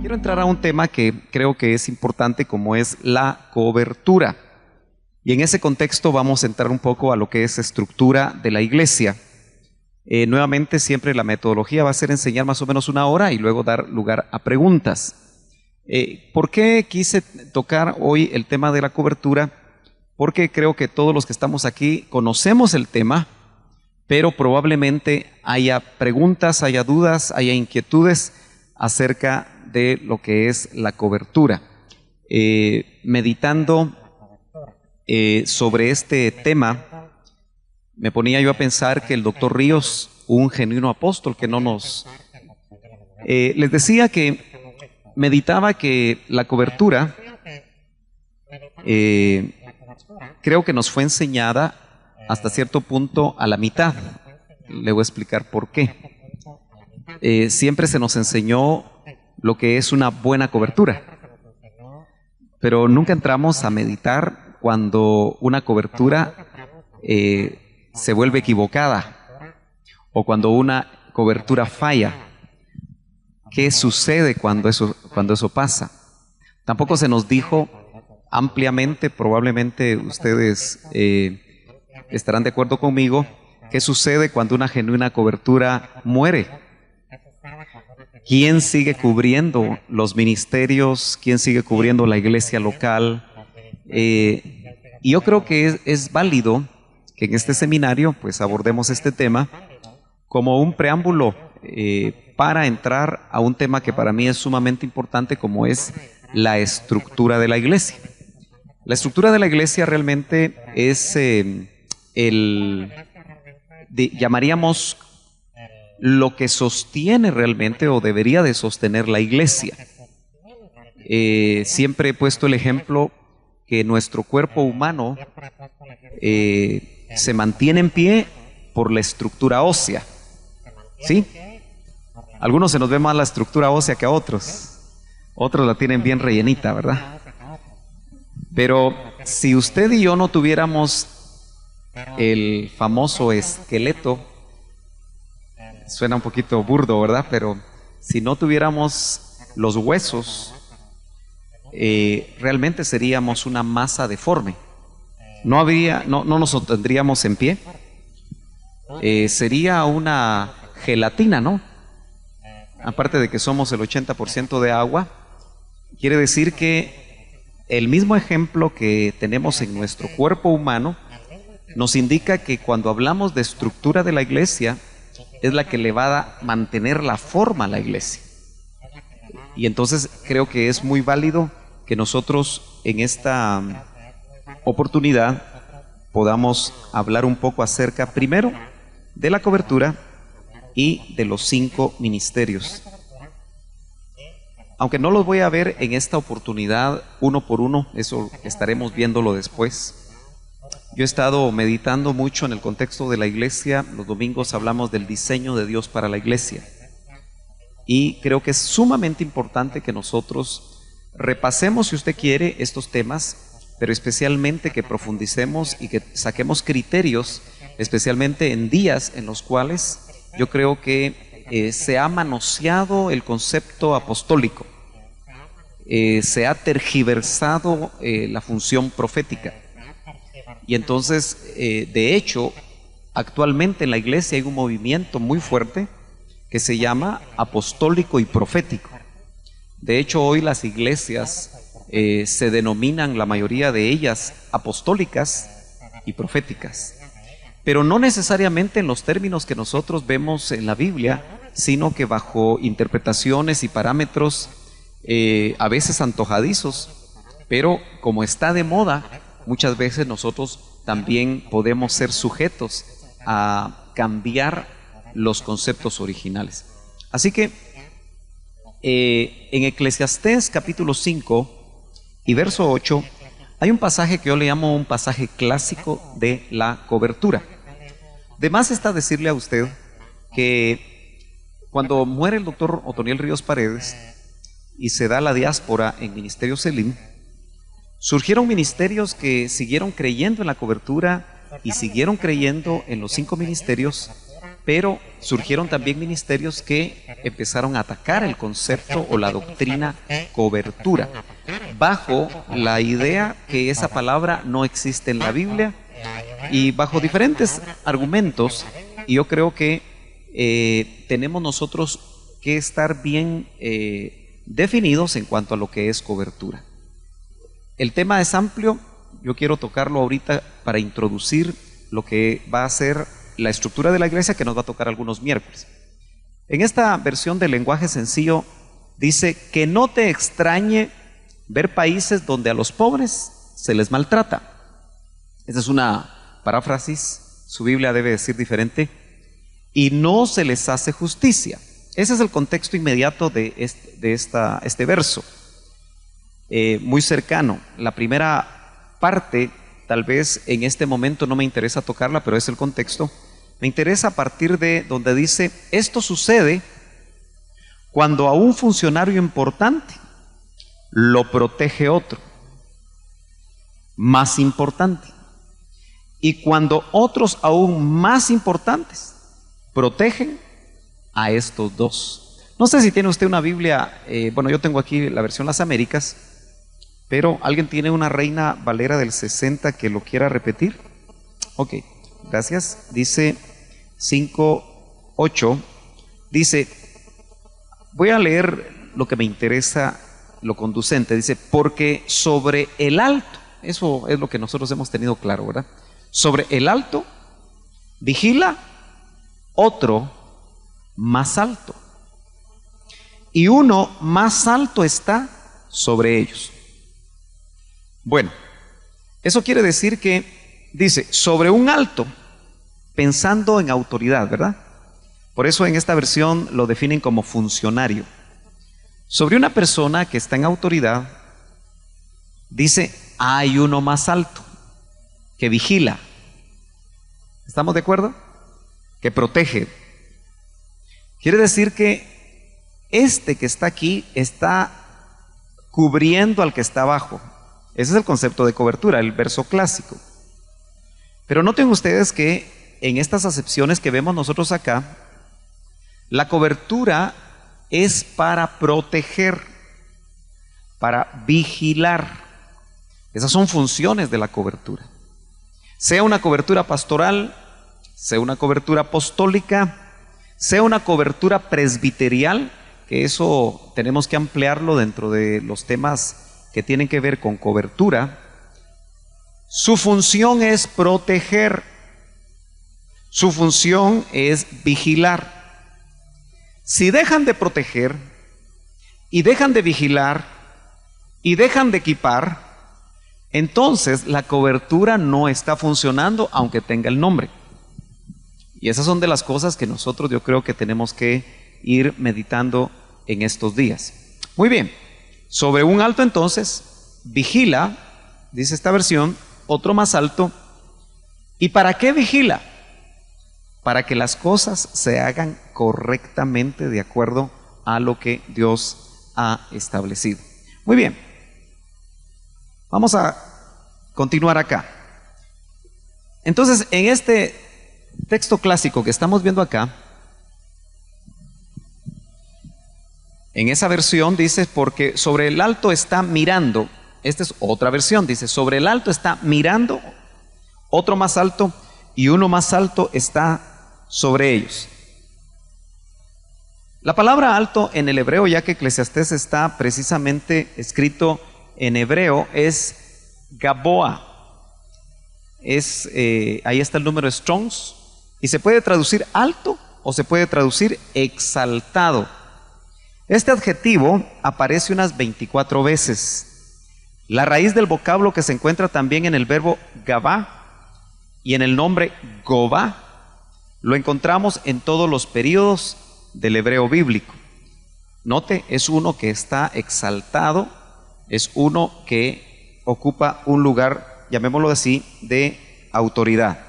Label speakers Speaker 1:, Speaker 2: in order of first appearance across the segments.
Speaker 1: quiero entrar a un tema que creo que es importante, como es la cobertura. Y en ese contexto vamos a entrar un poco a lo que es estructura de la iglesia. Nuevamente, siempre la metodología va a ser enseñar más o menos una hora y luego dar lugar a preguntas. ¿Por qué quise tocar hoy el tema de la cobertura? Porque creo que todos los que estamos aquí conocemos el tema, pero probablemente haya preguntas, haya dudas, haya inquietudes acerca de lo que es la cobertura. Meditando sobre este tema, me ponía yo a pensar que el doctor Ríos, un genuino apóstol que no nos... les decía que meditaba que la cobertura creo que nos fue enseñada hasta cierto punto a la mitad. Le voy a explicar por qué. Siempre se nos enseñó lo que es una buena cobertura, pero nunca entramos a meditar cuando una cobertura se vuelve equivocada o cuando una cobertura falla. ¿Qué sucede cuando eso pasa? Tampoco se nos dijo ampliamente, probablemente ustedes estarán de acuerdo conmigo, qué sucede cuando una genuina cobertura muere. ¿Quién sigue cubriendo los ministerios? ¿Quién sigue cubriendo la iglesia local? Y yo creo que es válido que en este seminario pues abordemos este tema como un preámbulo para entrar a un tema que para mí es sumamente importante, como es la estructura de la iglesia. La estructura de la iglesia realmente es llamaríamos lo que sostiene realmente o debería de sostener la iglesia. Siempre he puesto el ejemplo que nuestro cuerpo humano se mantiene en pie por la estructura ósea. ¿Sí? Algunos se nos ve más la estructura ósea que a otros. Otros la tienen bien rellenita, ¿verdad? Pero si usted y yo no tuviéramos el famoso esqueleto, suena un poquito burdo, ¿verdad? Pero si no tuviéramos los huesos, realmente seríamos una masa deforme. No nos sostendríamos en pie. Sería una gelatina, ¿no? Aparte de que somos el 80% de agua, quiere decir que el mismo ejemplo que tenemos en nuestro cuerpo humano nos indica que cuando hablamos de estructura de la iglesia, es la que le va a mantener la forma a la iglesia. Y entonces creo que es muy válido que nosotros en esta oportunidad podamos hablar un poco acerca primero de la cobertura y de los 5 ministerios. Aunque no los voy a ver en esta oportunidad uno por uno, eso estaremos viéndolo después. Yo he estado meditando mucho en el contexto de la iglesia. Los domingos hablamos del diseño de Dios para la iglesia. Y creo que es sumamente importante que nosotros repasemos, si usted quiere, estos temas, pero especialmente que profundicemos y que saquemos criterios, especialmente en días en los cuales yo creo que se ha manoseado el concepto apostólico, se ha tergiversado la función profética. Y entonces, de hecho, actualmente en la iglesia hay un movimiento muy fuerte que se llama apostólico y profético. De hecho, hoy las iglesias se denominan, la mayoría de ellas, apostólicas y proféticas. Pero no necesariamente en los términos que nosotros vemos en la Biblia, sino que bajo interpretaciones y parámetros a veces antojadizos. Pero como está de moda, muchas veces nosotros también podemos ser sujetos a cambiar los conceptos originales. Así que en Eclesiastés capítulo 5 y verso 8 hay un pasaje que yo le llamo un pasaje clásico de la cobertura. De más está decirle a usted que cuando muere el doctor Otoniel Ríos Paredes y se da la diáspora en Ministerio Selim, surgieron ministerios que siguieron creyendo en la cobertura y siguieron creyendo en los 5 ministerios, pero surgieron también ministerios que empezaron a atacar el concepto o la doctrina cobertura, bajo la idea que esa palabra no existe en la Biblia y bajo diferentes argumentos. Y yo creo que tenemos nosotros que estar bien definidos en cuanto a lo que es cobertura. El tema es amplio, yo quiero tocarlo ahorita para introducir lo que va a ser la estructura de la iglesia, que nos va a tocar algunos miércoles. En esta versión del lenguaje sencillo dice que no te extrañe ver países donde a los pobres se les maltrata. Esa es una paráfrasis, su Biblia debe decir diferente, y no se les hace justicia. Ese es el contexto inmediato de este verso, muy cercano. La primera parte, tal vez en este momento no me interesa tocarla, pero es el contexto. Me interesa a partir de donde dice, esto sucede cuando a un funcionario importante lo protege otro más importante, y cuando otros aún más importantes protegen a estos dos. No sé si tiene usted una Biblia, bueno, yo tengo aquí la versión Las Américas, pero ¿alguien tiene una Reina Valera del 60 que lo quiera repetir? Ok, gracias. Dice 5:8, dice, voy a leer lo que me interesa, lo conducente. Dice, porque sobre el alto, eso es lo que nosotros hemos tenido claro, ¿verdad? Sobre el alto vigila otro más alto, y uno más alto está sobre ellos. Bueno, eso quiere decir que dice sobre un alto, pensando en autoridad, ¿verdad? Por eso en esta versión lo definen como funcionario. Sobre una persona que está en autoridad, dice hay uno más alto que vigila. ¿Estamos de acuerdo? Que protege. Quiere decir que este que está aquí está cubriendo al que está abajo. Ese es el concepto de cobertura, el verso clásico. Pero noten ustedes que en estas acepciones que vemos nosotros acá, la cobertura es para proteger, para vigilar. Esas son funciones de la cobertura. Sea una cobertura pastoral, sea una cobertura apostólica, sea una cobertura presbiterial, que eso tenemos que ampliarlo dentro de los temas que tienen que ver con cobertura. Su función es proteger, su función es vigilar. Si dejan de proteger y dejan de vigilar y dejan de equipar, entonces la cobertura no está funcionando, aunque tenga el nombre. Y esas son de las cosas que nosotros yo creo que tenemos que ir meditando en estos días. Muy bien, sobre un alto entonces vigila, dice esta versión, otro más alto. ¿Y para qué vigila? Para que las cosas se hagan correctamente de acuerdo a lo que Dios ha establecido. Muy bien, vamos a continuar acá. Entonces, en este texto clásico que estamos viendo acá, en esa versión dice, porque sobre el alto está mirando. Esta es otra versión, dice, sobre el alto está mirando otro más alto, y uno más alto está sobre ellos. La palabra alto en el hebreo, ya que Eclesiastés está precisamente escrito en hebreo, es Gaboa. Ahí está el número Strong's, y se puede traducir alto o se puede traducir exaltado. Este adjetivo aparece unas 24 veces. La raíz del vocablo que se encuentra también en el verbo gabá y en el nombre gobá lo encontramos en todos los periodos del hebreo bíblico. Note, es uno que está exaltado, es uno que ocupa un lugar, llamémoslo así, de autoridad.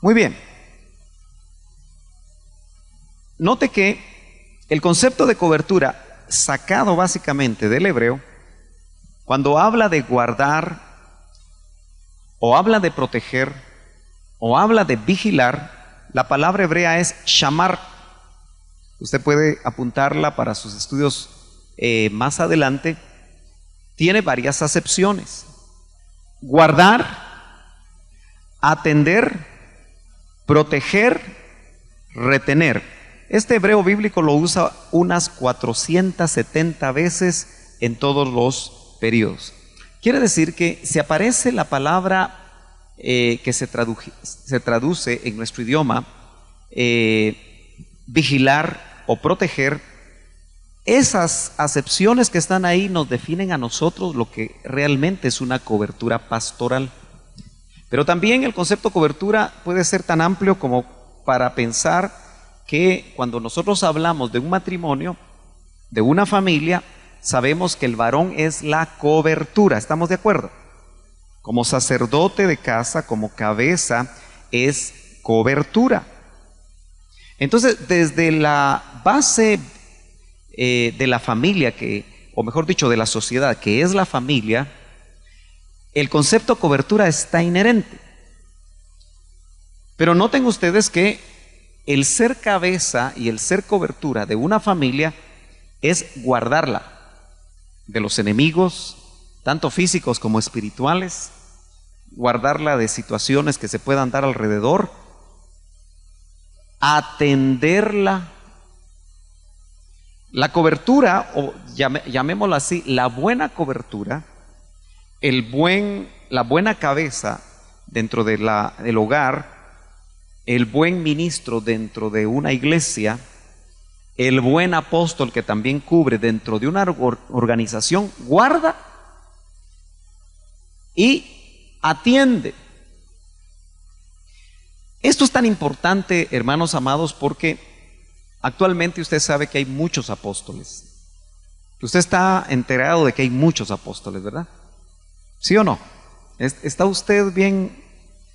Speaker 1: Muy bien. Note que el concepto de cobertura, sacado básicamente del hebreo, cuando habla de guardar, o habla de proteger, o habla de vigilar, La palabra hebrea es shamar. Usted puede apuntarla para sus estudios más adelante. Tiene varias acepciones: guardar, atender, proteger, retener. Este hebreo bíblico lo usa unas 470 veces en todos los periodos. Quiere decir que si aparece la palabra que se traduce en nuestro idioma, vigilar o proteger, esas acepciones que están ahí nos definen a nosotros lo que realmente es una cobertura pastoral. Pero también el concepto cobertura puede ser tan amplio como para pensar que cuando nosotros hablamos de un matrimonio, de una familia, sabemos que el varón es la cobertura. ¿Estamos de acuerdo? Como sacerdote de casa, como cabeza, es cobertura. Entonces, desde la base de la familia, o mejor dicho, de la sociedad, que es la familia, el concepto cobertura está inherente. Pero noten ustedes que el ser cabeza y el ser cobertura de una familia es guardarla de los enemigos, tanto físicos como espirituales, guardarla de situaciones que se puedan dar alrededor, atenderla. La cobertura, o llamémosla así, la buena cobertura, la buena cabeza dentro del hogar, el buen ministro dentro de una iglesia, el buen apóstol que también cubre dentro de una organización, guarda y atiende. Esto es tan importante, hermanos amados, porque actualmente usted sabe que hay muchos apóstoles. Usted está enterado de que hay muchos apóstoles, ¿verdad? ¿Sí o no? ¿Está usted bien?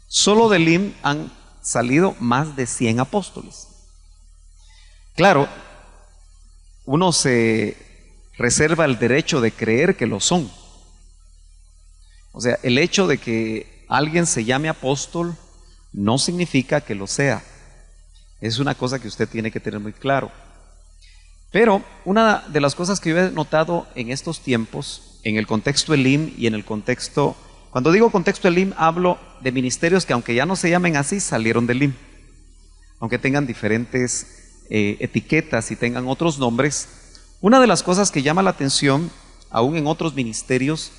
Speaker 1: Solo del IM han salido más de 100 apóstoles. Claro, uno se reserva el derecho de creer que lo son. O sea, el hecho de que alguien se llame apóstol no significa que lo sea. Es una cosa que usted tiene que tener muy claro. Pero una de las cosas que yo he notado en estos tiempos, en el contexto Elim y en el contexto, cuando digo contexto Elim, hablo de ministerios que aunque ya no se llamen así, salieron del Elim. Aunque tengan diferentes etiquetas y tengan otros nombres, una de las cosas que llama la atención, aún en otros ministerios,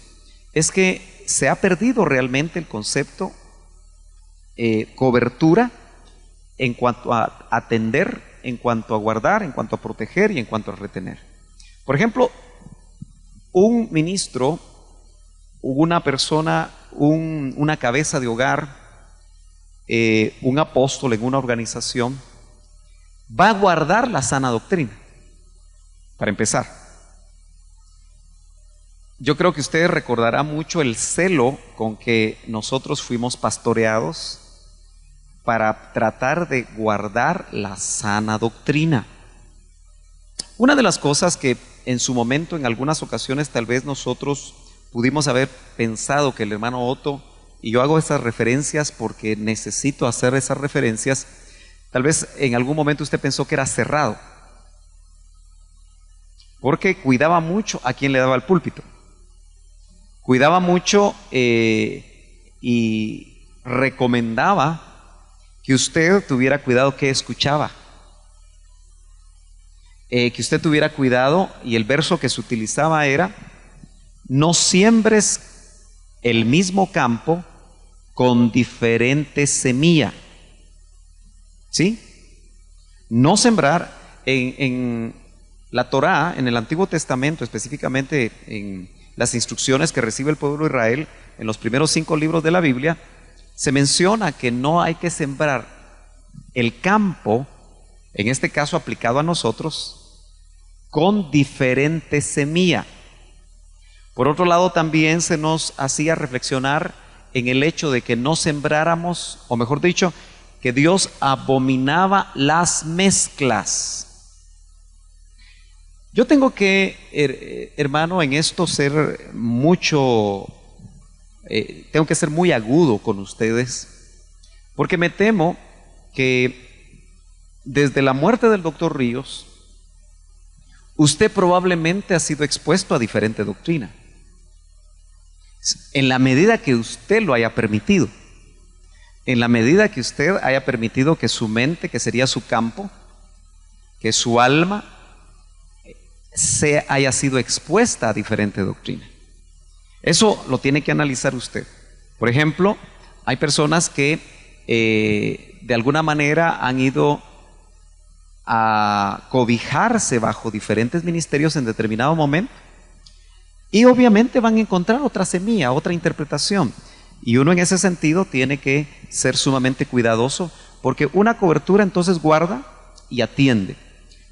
Speaker 1: es que se ha perdido realmente el concepto cobertura en cuanto a atender, en cuanto a guardar, en cuanto a proteger y en cuanto a retener. Por ejemplo, un ministro, una persona, una cabeza de hogar, un apóstol en una organización, va a guardar la sana doctrina, para empezar. Yo creo que usted recordará mucho el celo con que nosotros fuimos pastoreados para tratar de guardar la sana doctrina. Una de las cosas que en su momento, en algunas ocasiones, tal vez nosotros pudimos haber pensado que el hermano Otto, y yo hago esas referencias porque necesito hacer esas referencias, tal vez en algún momento usted pensó que era cerrado, porque cuidaba mucho a quien le daba el púlpito, cuidaba mucho y recomendaba que usted tuviera cuidado que escuchaba, que usted tuviera cuidado, y el verso que se utilizaba era: no siembres el mismo campo con diferente semilla. ¿Sí? No sembrar en la Torá, en el Antiguo Testamento, específicamente en las instrucciones que recibe el pueblo de Israel, en los primeros 5 libros de la Biblia, se menciona que no hay que sembrar el campo, en este caso aplicado a nosotros, con diferente semilla. Por otro lado, también se nos hacía reflexionar en el hecho de que no sembráramos, o mejor dicho, que Dios abominaba las mezclas. Yo tengo que, hermano, en esto ser mucho, tengo que ser muy agudo con ustedes, porque me temo que desde la muerte del doctor Ríos, usted probablemente ha sido expuesto a diferente doctrina, en la medida que usted lo haya permitido, en la medida que usted haya permitido que su mente, que sería su campo, que su alma haya sido expuesta a diferente doctrina. Eso lo tiene que analizar usted. Por ejemplo, hay personas que de alguna manera han ido a cobijarse bajo diferentes ministerios en determinado momento y obviamente van a encontrar otra semilla, otra interpretación, y uno en ese sentido tiene que ser sumamente cuidadoso, porque una cobertura entonces guarda y atiende.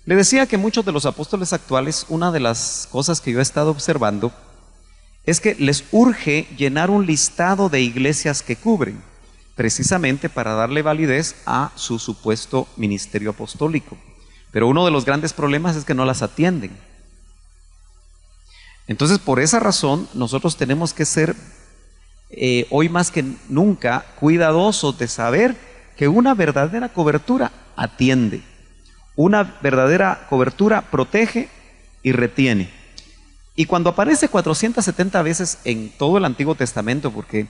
Speaker 1: Le decía que muchos de los apóstoles actuales, una de las cosas que yo he estado observando es que les urge llenar un listado de iglesias que cubren, precisamente para darle validez a su supuesto ministerio apostólico. Pero uno de los grandes problemas es que no las atienden. Entonces, por esa razón, nosotros tenemos que ser hoy más que nunca cuidadosos de saber que una verdadera cobertura atiende, una verdadera cobertura protege y retiene. Y cuando aparece 470 veces en todo el Antiguo Testamento, porque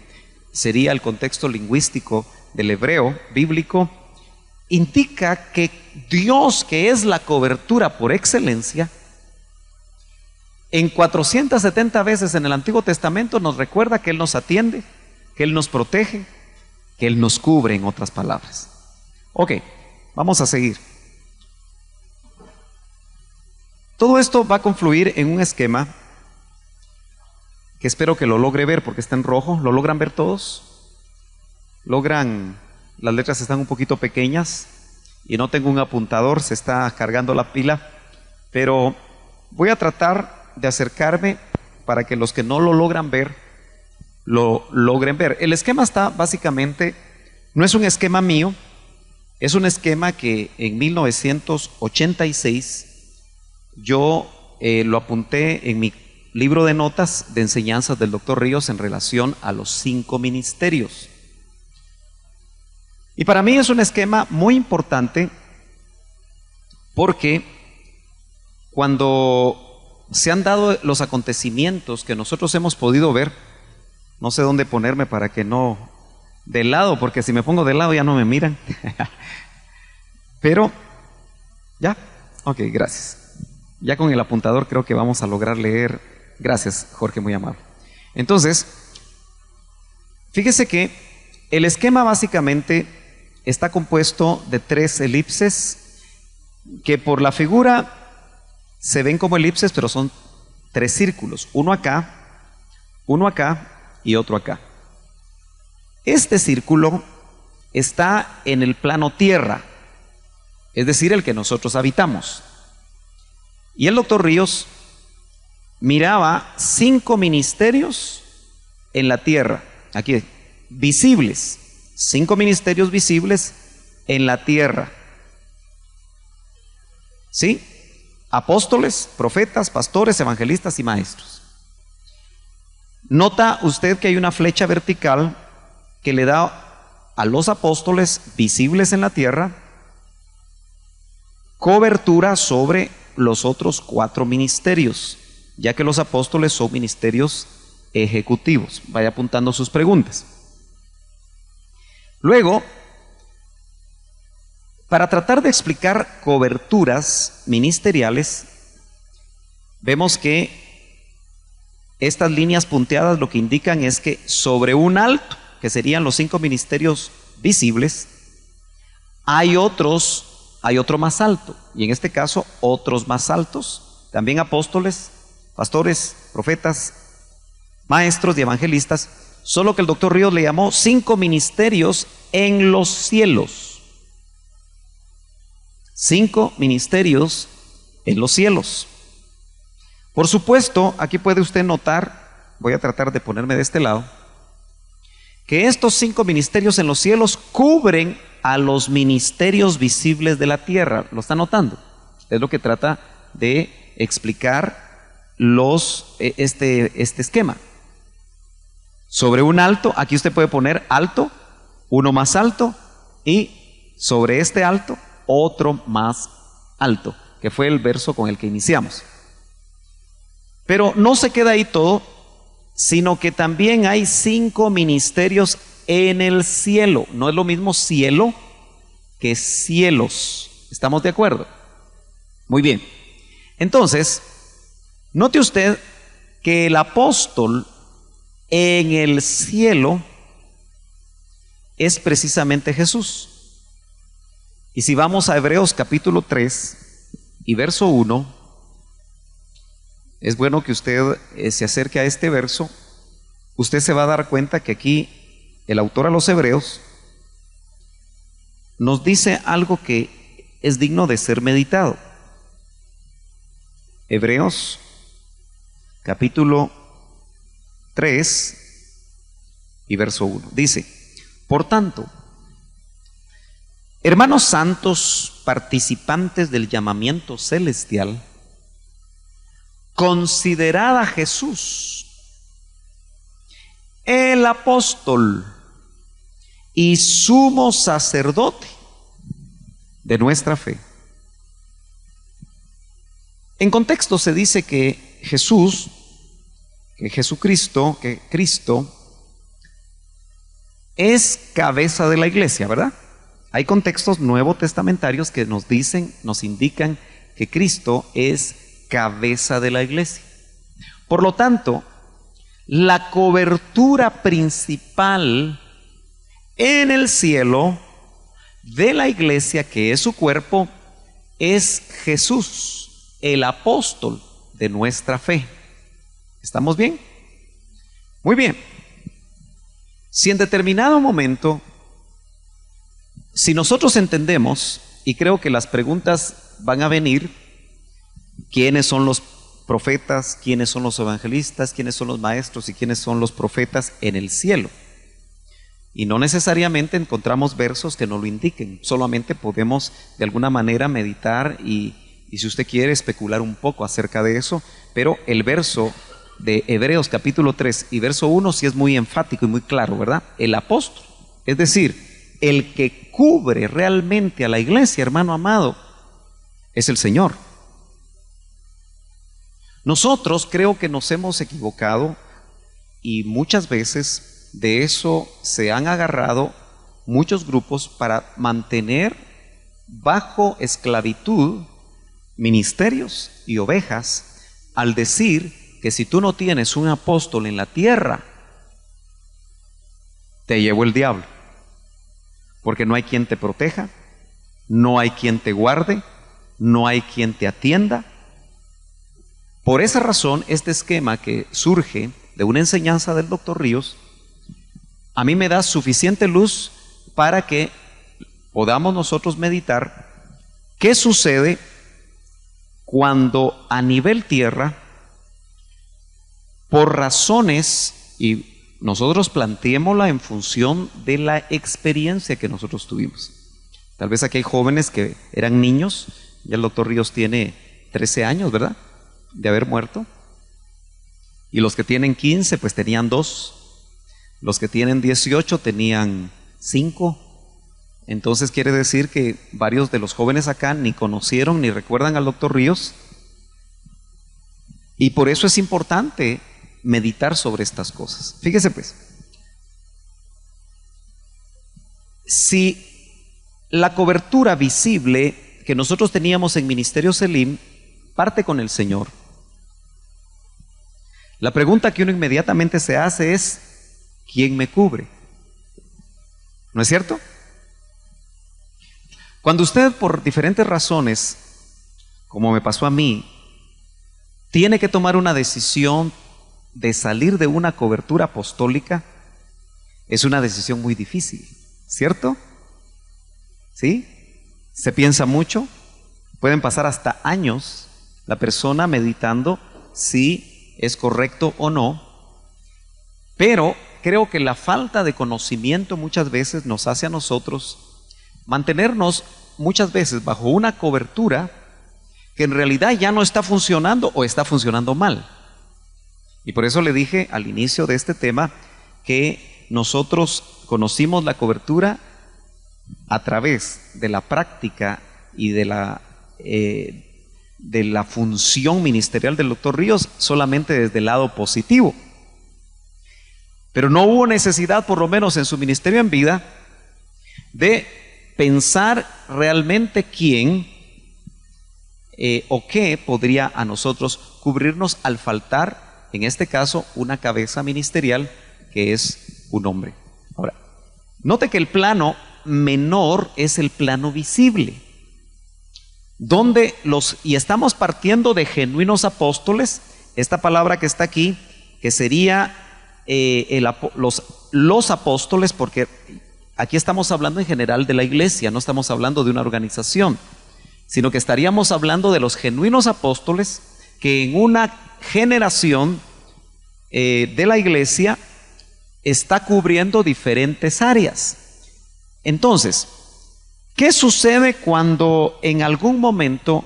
Speaker 1: sería el contexto lingüístico del hebreo bíblico, indica que Dios, que es la cobertura por excelencia, en 470 veces en el Antiguo Testamento nos recuerda que Él nos atiende, que Él nos protege, que Él nos cubre, en otras palabras. Ok, vamos a seguir. Todo esto va a confluir en un esquema que espero que lo logre ver, porque está en rojo. ¿Lo logran ver todos? ¿Logran? Las letras están un poquito pequeñas y no tengo un apuntador, se está cargando la pila, pero voy a tratar de acercarme para que los que no lo logran ver, lo logren ver. El esquema está básicamente, no es un esquema mío, es un esquema que en 1986 yo lo apunté en mi libro de notas de enseñanzas del doctor Ríos en relación a los 5 ministerios. Y para mí es un esquema muy importante porque cuando se han dado los acontecimientos que nosotros hemos podido ver, no sé dónde ponerme para que no, de lado, porque si me pongo de lado ya no me miran. Pero, ya, ok, gracias. Ya con el apuntador creo que vamos a lograr leer. Gracias, Jorge, muy amable. Entonces, fíjese que el esquema básicamente está compuesto de 3 elipses que por la figura se ven como elipses, pero son 3 círculos, uno acá y otro acá. Este círculo está en el plano tierra, es decir, el que nosotros habitamos. Y el doctor Ríos miraba 5 ministerios en la tierra, aquí, visibles, 5 ministerios visibles en la tierra. ¿Sí? Apóstoles, profetas, pastores, evangelistas y maestros. Nota usted que hay una flecha vertical que le da a los apóstoles visibles en la tierra cobertura sobre los otros 4 ministerios, ya que los apóstoles son ministerios ejecutivos. Vaya apuntando sus preguntas. Luego, para tratar de explicar coberturas ministeriales, vemos que estas líneas punteadas lo que indican es que sobre un alto, que serían los 5 ministerios visibles, hay otro más alto, y en este caso otros más altos, también apóstoles, pastores, profetas, maestros y evangelistas, solo que el doctor Ríos le llamó 5 ministerios en los cielos. 5 ministerios en los cielos. Por supuesto, aquí puede usted notar, voy a tratar de ponerme de este lado, que estos 5 ministerios en los cielos cubren a los ministerios visibles de la tierra. ¿Lo está notando? Es lo que trata de explicar este esquema. Sobre un alto, aquí usted puede poner alto, uno más alto y sobre este alto otro más alto, que fue el verso con el que iniciamos. Pero no se queda ahí todo, sino que también hay 5 ministerios en el cielo. No es lo mismo cielo que cielos. ¿Estamos de acuerdo? Muy bien. Entonces, note usted que el apóstol en el cielo es precisamente Jesús. Y si vamos a Hebreos capítulo 3 y verso 1, es bueno que usted se acerque a este verso. Usted se va a dar cuenta que aquí el autor a los Hebreos nos dice algo que es digno de ser meditado. Hebreos capítulo 3 y verso 1 dice: por tanto, hermanos santos, participantes del llamamiento celestial, considerad a Jesús, el apóstol y sumo sacerdote de nuestra fe. En contexto se dice que Jesucristo es cabeza de la iglesia, ¿verdad? Hay contextos nuevo testamentarios que nos indican que Cristo es cabeza de la iglesia. Por lo tanto, la cobertura principal en el cielo de la iglesia, que es su cuerpo, es Jesús, el apóstol de nuestra fe. ¿Estamos bien? Muy bien. Si en determinado momento, si nosotros entendemos, y creo que las preguntas van a venir: ¿quiénes son los profetas? ¿Quiénes son los evangelistas? ¿Quiénes son los maestros? ¿Y quiénes son los profetas en el cielo? Y no necesariamente encontramos versos que nos lo indiquen, solamente podemos de alguna manera meditar y si usted quiere especular un poco acerca de eso, pero el verso de Hebreos capítulo 3 y verso 1 sí es muy enfático y muy claro, ¿verdad? El apóstol, es decir, el que cubre realmente a la iglesia, hermano amado, es el Señor. Nosotros creo que nos hemos equivocado y muchas veces de eso se han agarrado muchos grupos para mantener bajo esclavitud ministerios y ovejas, al decir que si tú no tienes un apóstol en la tierra, te llevó el diablo, porque no hay quien te proteja, no hay quien te guarde, no hay quien te atienda. Por esa razón, este esquema que surge de una enseñanza del doctor Ríos, a mí me da suficiente luz para que podamos nosotros meditar qué sucede cuando a nivel tierra, por razones, y nosotros planteémosla en función de la experiencia que nosotros tuvimos. Tal vez aquí hay jóvenes que eran niños, ya el doctor Ríos tiene 13 años, ¿verdad?, de haber muerto. Y los que tienen 15, pues tenían 2. Los que tienen 18 tenían 5. Entonces quiere decir que varios de los jóvenes acá ni conocieron ni recuerdan al doctor Ríos. Y por eso es importante meditar sobre estas cosas. Fíjese pues, si la cobertura visible que nosotros teníamos en Ministerio Selim parte con el Señor, la pregunta que uno inmediatamente se hace es: ¿quién me cubre? ¿No es cierto? Cuando usted, por diferentes razones, como me pasó a mí, tiene que tomar una decisión de salir de una cobertura apostólica, es una decisión muy difícil, ¿cierto? ¿Sí? Se piensa mucho, pueden pasar hasta años la persona meditando si es correcto o no, pero creo que la falta de conocimiento muchas veces nos hace a nosotros mantenernos muchas veces bajo una cobertura que en realidad ya no está funcionando o está funcionando mal. Y por eso le dije al inicio de este tema que nosotros conocimos la cobertura a través de la práctica y de la función ministerial del doctor Ríos solamente desde el lado positivo. Pero no hubo necesidad, por lo menos en su ministerio en vida, de pensar realmente quién o qué podría a nosotros cubrirnos al faltar, en este caso, una cabeza ministerial que es un hombre. Ahora, note que el plano menor es el plano visible, donde y estamos partiendo de genuinos apóstoles, esta palabra que está aquí, que sería los apóstoles, porque aquí estamos hablando en general de la iglesia, no estamos hablando de una organización, sino que estaríamos hablando de los genuinos apóstoles que en una generación de la iglesia está cubriendo diferentes áreas. Entonces, ¿qué sucede cuando en algún momento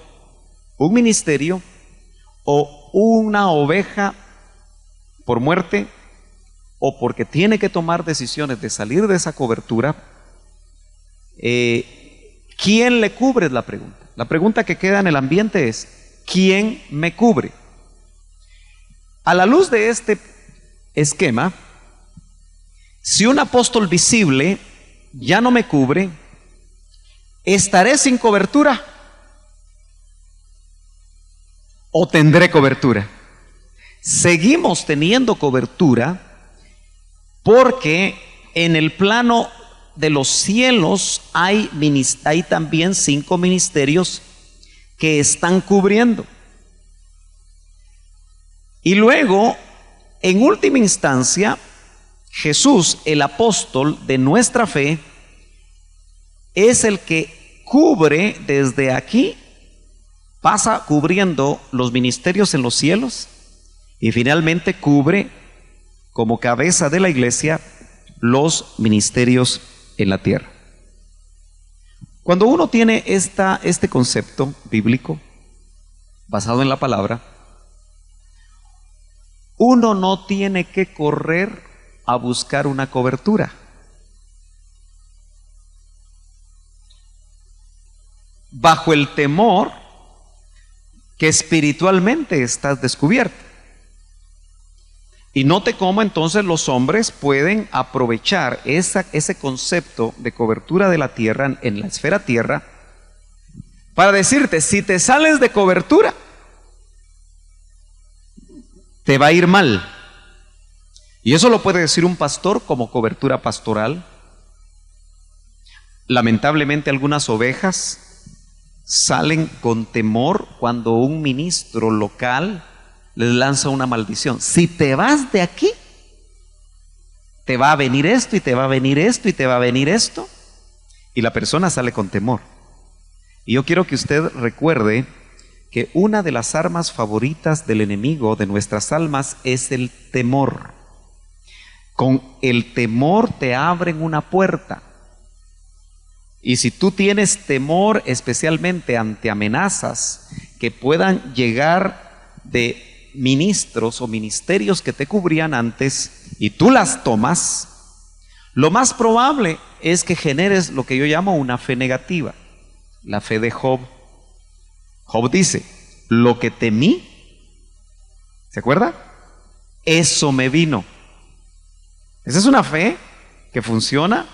Speaker 1: un ministerio o una oveja por muerte o porque tiene que tomar decisiones de salir de esa cobertura, ¿quién le cubre? Es la pregunta. La pregunta que queda en el ambiente es, ¿quién me cubre? A la luz de este esquema, si un apóstol visible ya no me cubre, ¿estaré sin cobertura o tendré cobertura? Seguimos teniendo cobertura porque en el plano de los cielos hay también 5 ministerios que están cubriendo. Y luego, en última instancia, Jesús, el apóstol de nuestra fe, es el que cubre desde aquí, pasa cubriendo los ministerios en los cielos y finalmente cubre como cabeza de la iglesia los ministerios en la tierra. Cuando uno tiene este concepto bíblico basado en la palabra, uno no tiene que correr a buscar una cobertura. Bajo el temor que espiritualmente estás descubierto. Y note cómo entonces los hombres pueden aprovechar ese concepto de cobertura de la tierra en la esfera tierra para decirte, si te sales de cobertura, te va a ir mal. Y eso lo puede decir un pastor como cobertura pastoral. Lamentablemente algunas ovejas salen con temor cuando un ministro local les lanza una maldición. Si te vas de aquí, te va a venir esto y te va a venir esto y te va a venir esto. Y la persona sale con temor. Y yo quiero que usted recuerde que una de las armas favoritas del enemigo de nuestras almas es el temor. Con el temor te abren una puerta. Y si tú tienes temor especialmente ante amenazas que puedan llegar de ministros o ministerios que te cubrían antes y tú las tomas, lo más probable es que generes lo que yo llamo una fe negativa. La fe de Job. Job dice, lo que temí, ¿se acuerda? Eso me vino. Esa es una fe que funciona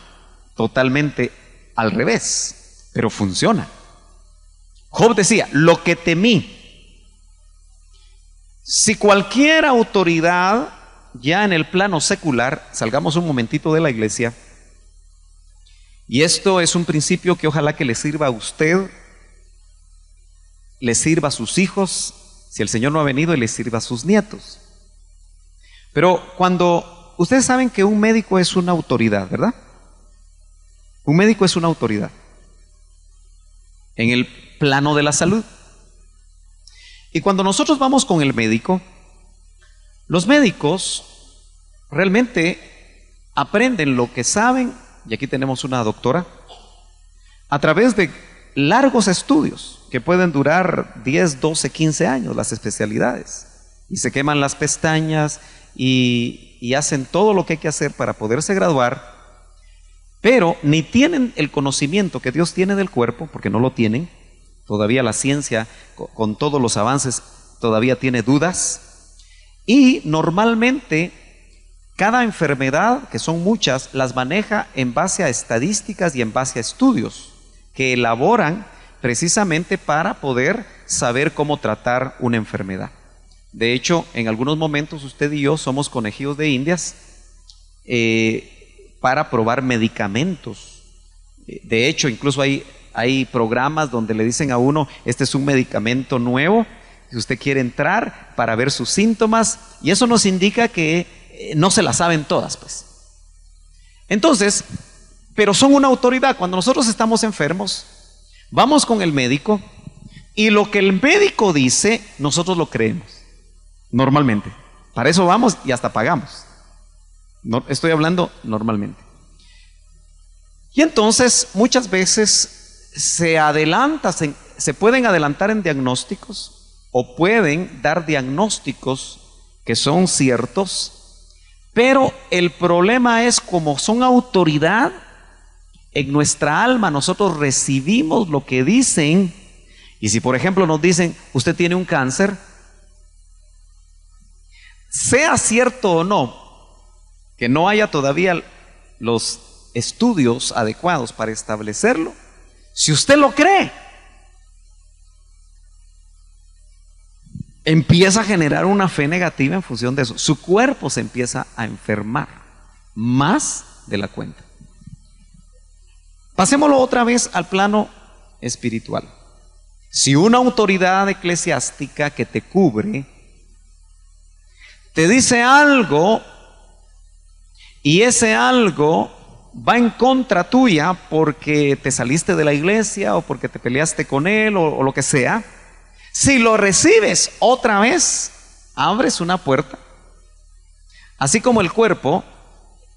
Speaker 1: totalmente al revés, pero funciona. Job decía, lo que temí. Si cualquier autoridad, ya en el plano secular, salgamos un momentito de la iglesia, y esto es un principio que ojalá que le sirva a usted, le sirva a sus hijos, si el Señor no ha venido, y le sirva a sus nietos. Pero cuando ustedes saben que un médico es una autoridad, ¿verdad? Un médico es una autoridad en el plano de la salud. Y cuando nosotros vamos con el médico, los médicos realmente aprenden lo que saben, y aquí tenemos una doctora, a través de largos estudios que pueden durar 10, 12, 15 años, las especialidades, y se queman las pestañas y hacen todo lo que hay que hacer para poderse graduar. pero ni tienen el conocimiento que Dios tiene del cuerpo, porque no lo tienen. Todavía la ciencia, con todos los avances, todavía tiene dudas. Y normalmente cada enfermedad, que son muchas, las maneja en base a estadísticas y en base a estudios que elaboran precisamente para poder saber cómo tratar una enfermedad. De hecho, en algunos momentos usted y yo somos conejillos de indias para probar medicamentos. De hecho, incluso hay programas donde le dicen a uno, este es un medicamento nuevo, si usted quiere entrar para ver sus síntomas, y eso nos indica que no se las saben todas, pues. Entonces, pero son una autoridad. Cuando nosotros estamos enfermos, vamos con el médico, y lo que el médico dice, nosotros lo creemos, normalmente. Para eso vamos y hasta pagamos. No, estoy hablando normalmente. Y entonces, muchas veces se pueden adelantar en diagnósticos, o pueden dar diagnósticos que son ciertos, pero el problema es, como son autoridad, en nuestra alma nosotros recibimos lo que dicen. Y si por ejemplo nos dicen, usted tiene un cáncer, sea cierto o no, que no haya todavía los estudios adecuados para establecerlo, si usted lo cree, empieza a generar una fe negativa en función de eso. Su cuerpo se empieza a enfermar más de la cuenta. Pasémoslo otra vez al plano espiritual. Si una autoridad eclesiástica que te cubre te dice algo, y ese algo va en contra tuya porque te saliste de la iglesia o porque te peleaste con él o lo que sea, si lo recibes otra vez, abres una puerta. Así como el cuerpo,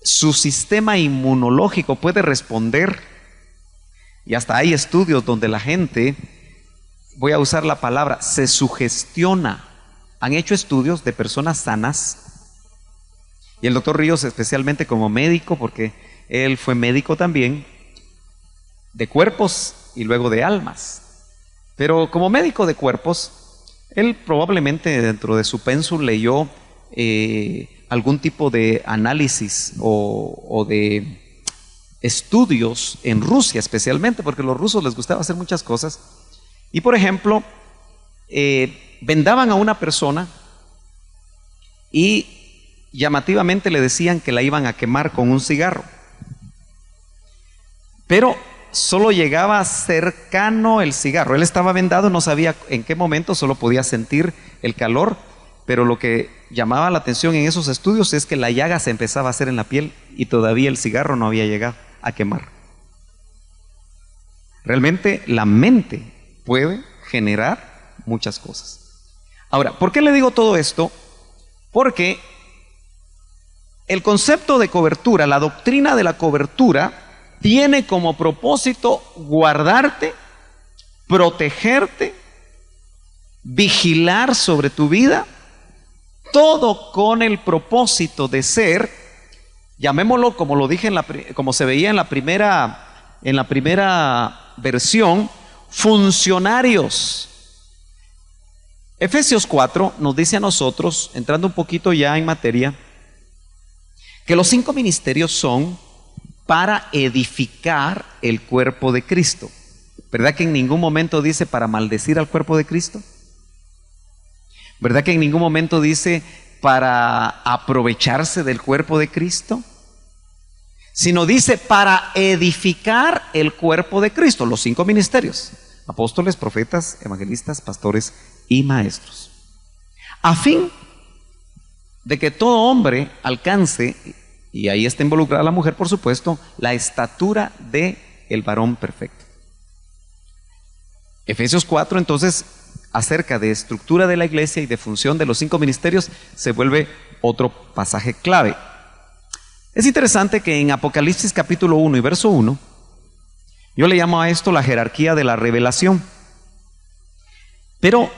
Speaker 1: su sistema inmunológico puede responder, y hasta hay estudios donde la gente, voy a usar la palabra, se sugestiona. Han hecho estudios de personas sanas, y el doctor Ríos, especialmente como médico, porque él fue médico también, de cuerpos y luego de almas. Pero como médico de cuerpos, él probablemente dentro de su pensum leyó algún tipo de análisis o de estudios en Rusia especialmente, porque a los rusos les gustaba hacer muchas cosas. Y por ejemplo, vendaban a una persona y llamativamente le decían que la iban a quemar con un cigarro. Pero solo llegaba cercano el cigarro. Él estaba vendado, no sabía en qué momento, solo podía sentir el calor, pero lo que llamaba la atención en esos estudios es que la llaga se empezaba a hacer en la piel y todavía el cigarro no había llegado a quemar. Realmente la mente puede generar muchas cosas. Ahora, ¿por qué le digo todo esto? Porque el concepto de cobertura, la doctrina de la cobertura, tiene como propósito guardarte, protegerte, vigilar sobre tu vida, todo con el propósito de ser, llamémoslo como lo dije como se veía en la primera versión, funcionarios. Efesios 4 nos dice a nosotros, entrando un poquito ya en materia, que los 5 ministerios son para edificar el cuerpo de Cristo. ¿Verdad que en ningún momento dice para maldecir al cuerpo de Cristo? ¿Verdad que en ningún momento dice para aprovecharse del cuerpo de Cristo? Sino dice para edificar el cuerpo de Cristo, los 5 ministerios: apóstoles, profetas, evangelistas, pastores y maestros, a fin de que todo hombre alcance, y ahí está involucrada la mujer, por supuesto, la estatura de el varón perfecto. Efesios 4, entonces, acerca de estructura de la iglesia y de función de los 5 ministerios, se vuelve otro pasaje clave. Es interesante que en Apocalipsis capítulo 1 y verso 1, yo le llamo a esto la jerarquía de la revelación. Pero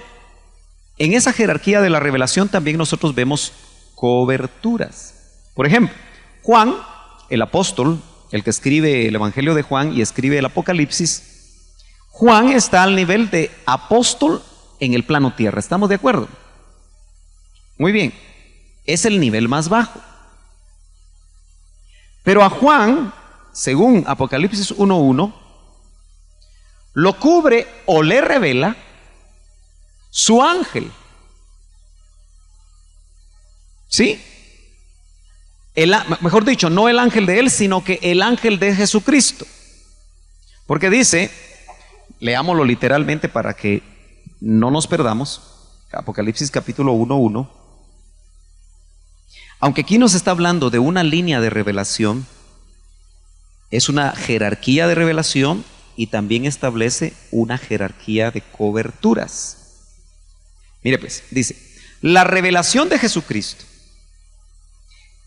Speaker 1: en esa jerarquía de la revelación también nosotros vemos coberturas. Por ejemplo, Juan, el apóstol, el que escribe el Evangelio de Juan y escribe el Apocalipsis, Juan está al nivel de apóstol en el plano tierra. ¿Estamos de acuerdo? Muy bien, es el nivel más bajo. Pero a Juan, según Apocalipsis 1:1, lo cubre o le revela su ángel. ¿Sí? Mejor dicho, no el ángel de él, sino que el ángel de Jesucristo. Porque dice, leámoslo literalmente para que no nos perdamos, Apocalipsis capítulo 1:1. Aunque aquí nos está hablando de una línea de revelación, es una jerarquía de revelación y también establece una jerarquía de coberturas. Mire pues, dice, la revelación de Jesucristo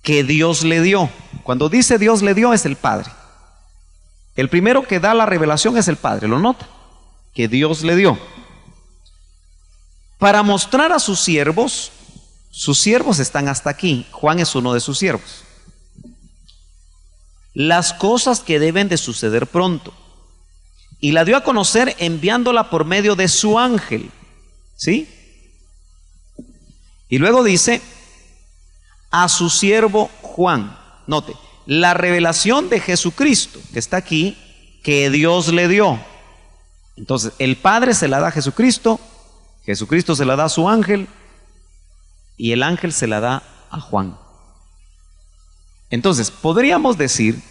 Speaker 1: que Dios le dio. Cuando dice Dios le dio, es el Padre. El primero que da la revelación es el Padre, ¿lo nota? Que Dios le dio. Para mostrar a sus siervos están hasta aquí. Juan es uno de sus siervos. Las cosas que deben de suceder pronto. Y la dio a conocer enviándola por medio de su ángel. ¿Sí? Y luego dice, a su siervo Juan. Note, la revelación de Jesucristo que está aquí, que Dios le dio. Entonces, el Padre se la da a Jesucristo, Jesucristo se la da a su ángel, y el ángel se la da a Juan. Entonces, podríamos decir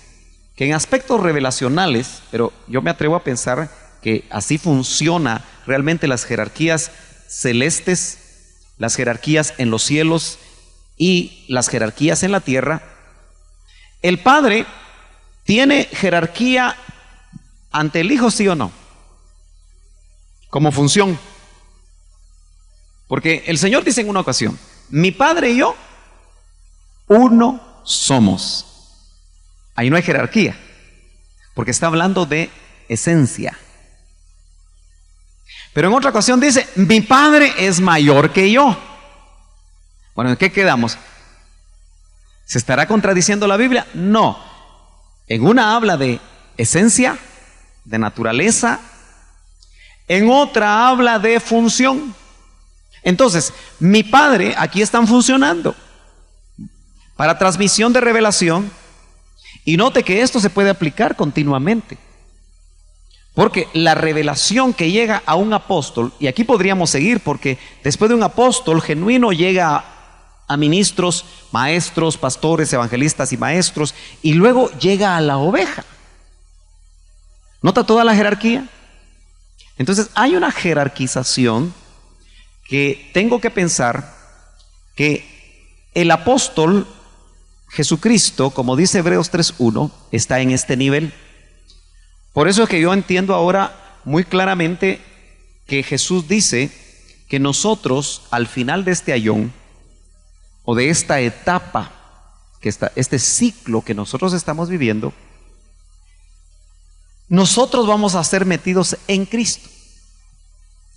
Speaker 1: que en aspectos revelacionales, pero yo me atrevo a pensar que así funciona realmente las jerarquías celestes, las jerarquías en los cielos y las jerarquías en la tierra. El Padre tiene jerarquía ante el Hijo, ¿sí o no? Como función. Porque el Señor dice en una ocasión, mi Padre y yo, uno somos. Ahí no hay jerarquía, porque está hablando de esencia. Pero en otra ocasión dice, mi Padre es mayor que yo. Bueno, ¿en qué quedamos? ¿Se estará contradiciendo la Biblia? No. En una habla de esencia, de naturaleza, en otra habla de función. Entonces, mi Padre, aquí están funcionando para transmisión de revelación, y note que esto se puede aplicar continuamente, porque la revelación que llega a un apóstol, y aquí podríamos seguir, porque después de un apóstol genuino llega a ministros, maestros, pastores, evangelistas y maestros, y luego llega a la oveja. ¿Nota toda la jerarquía? Entonces hay una jerarquización que tengo que pensar que el apóstol Jesucristo, como dice Hebreos 3:1, está en este nivel. Por eso es que yo entiendo ahora muy claramente que Jesús dice que nosotros al final de este ayón, o de esta etapa, este ciclo que nosotros estamos viviendo, nosotros vamos a ser metidos en Cristo.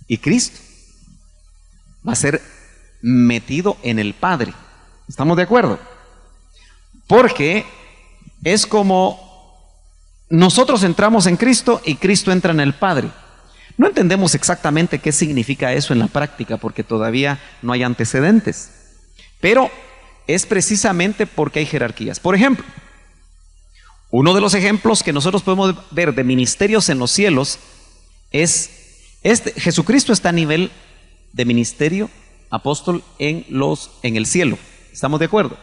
Speaker 1: Y Cristo va a ser metido en el Padre. ¿Estamos de acuerdo? Porque es como nosotros entramos en Cristo y Cristo entra en el Padre. No entendemos exactamente qué significa eso en la práctica, porque todavía no hay antecedentes. Pero es precisamente porque hay jerarquías. Por ejemplo, uno de los ejemplos que nosotros podemos ver de ministerios en los cielos es Jesucristo está a nivel de ministerio apóstol en el cielo. ¿Estamos de acuerdo?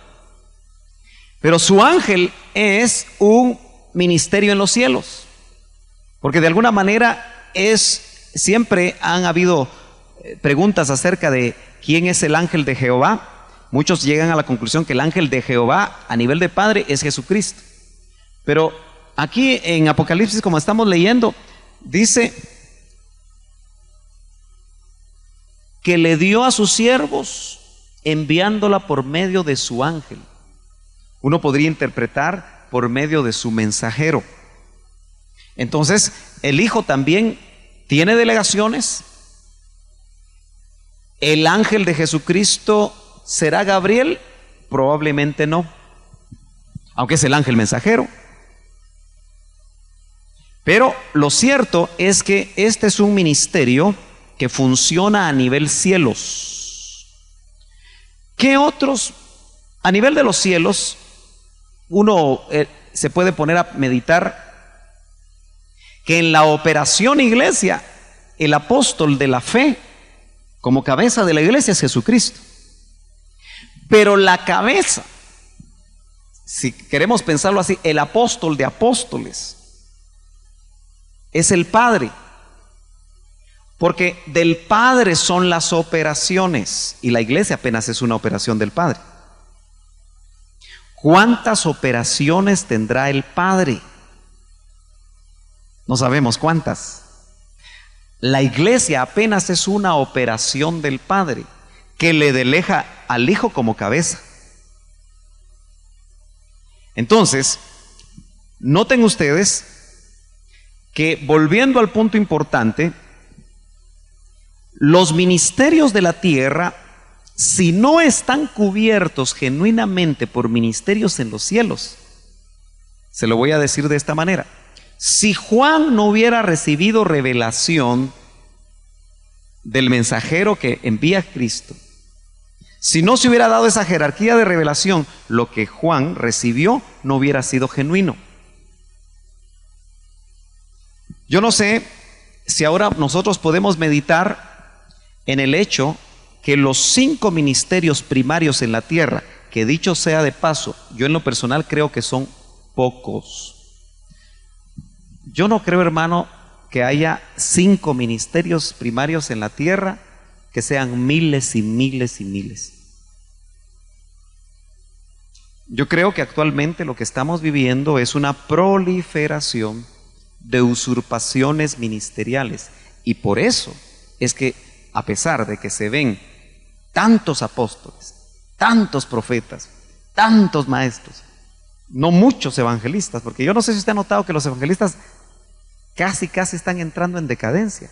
Speaker 1: Pero su ángel es un ministerio en los cielos, porque de alguna manera siempre han habido preguntas acerca de quién es el ángel de Jehová. Muchos llegan a la conclusión que el ángel de Jehová a nivel de Padre es Jesucristo. Pero aquí en Apocalipsis, como estamos leyendo, dice que le dio a sus siervos enviándola por medio de su ángel. Uno podría interpretar por medio de su mensajero. Entonces, el Hijo también tiene delegaciones. El ángel de Jesucristo, ¿será Gabriel? Probablemente no, aunque es el ángel mensajero. Pero lo cierto es que este es un ministerio que funciona a nivel cielos. ¿Qué otros? A nivel de los cielos, uno se puede poner a meditar que en la operación iglesia, el apóstol de la fe, como cabeza de la iglesia, es Jesucristo. Pero la cabeza, si queremos pensarlo así, el apóstol de apóstoles es el Padre, porque del Padre son las operaciones, y la iglesia apenas es una operación del Padre. ¿Cuántas operaciones tendrá el Padre? No sabemos cuántas. La iglesia apenas es una operación del Padre, que le delega al Hijo como cabeza. Entonces, noten ustedes que, volviendo al punto importante, los ministerios de la tierra, si no están cubiertos genuinamente por ministerios en los cielos, se lo voy a decir de esta manera: si Juan no hubiera recibido revelación del mensajero que envía a Cristo, si no se hubiera dado esa jerarquía de revelación, lo que Juan recibió no hubiera sido genuino. Yo no sé si ahora nosotros podemos meditar en el hecho que los 5 ministerios primarios en la tierra, que dicho sea de paso, yo en lo personal creo que son pocos. Yo no creo, hermano, que haya 5 ministerios primarios en la tierra que sean miles y miles y miles. Yo creo que actualmente lo que estamos viviendo es una proliferación de usurpaciones ministeriales, y por eso es que, a pesar de que se ven tantos apóstoles, tantos profetas, tantos maestros, no muchos evangelistas, porque yo no sé si usted ha notado que los evangelistas casi están entrando en decadencia,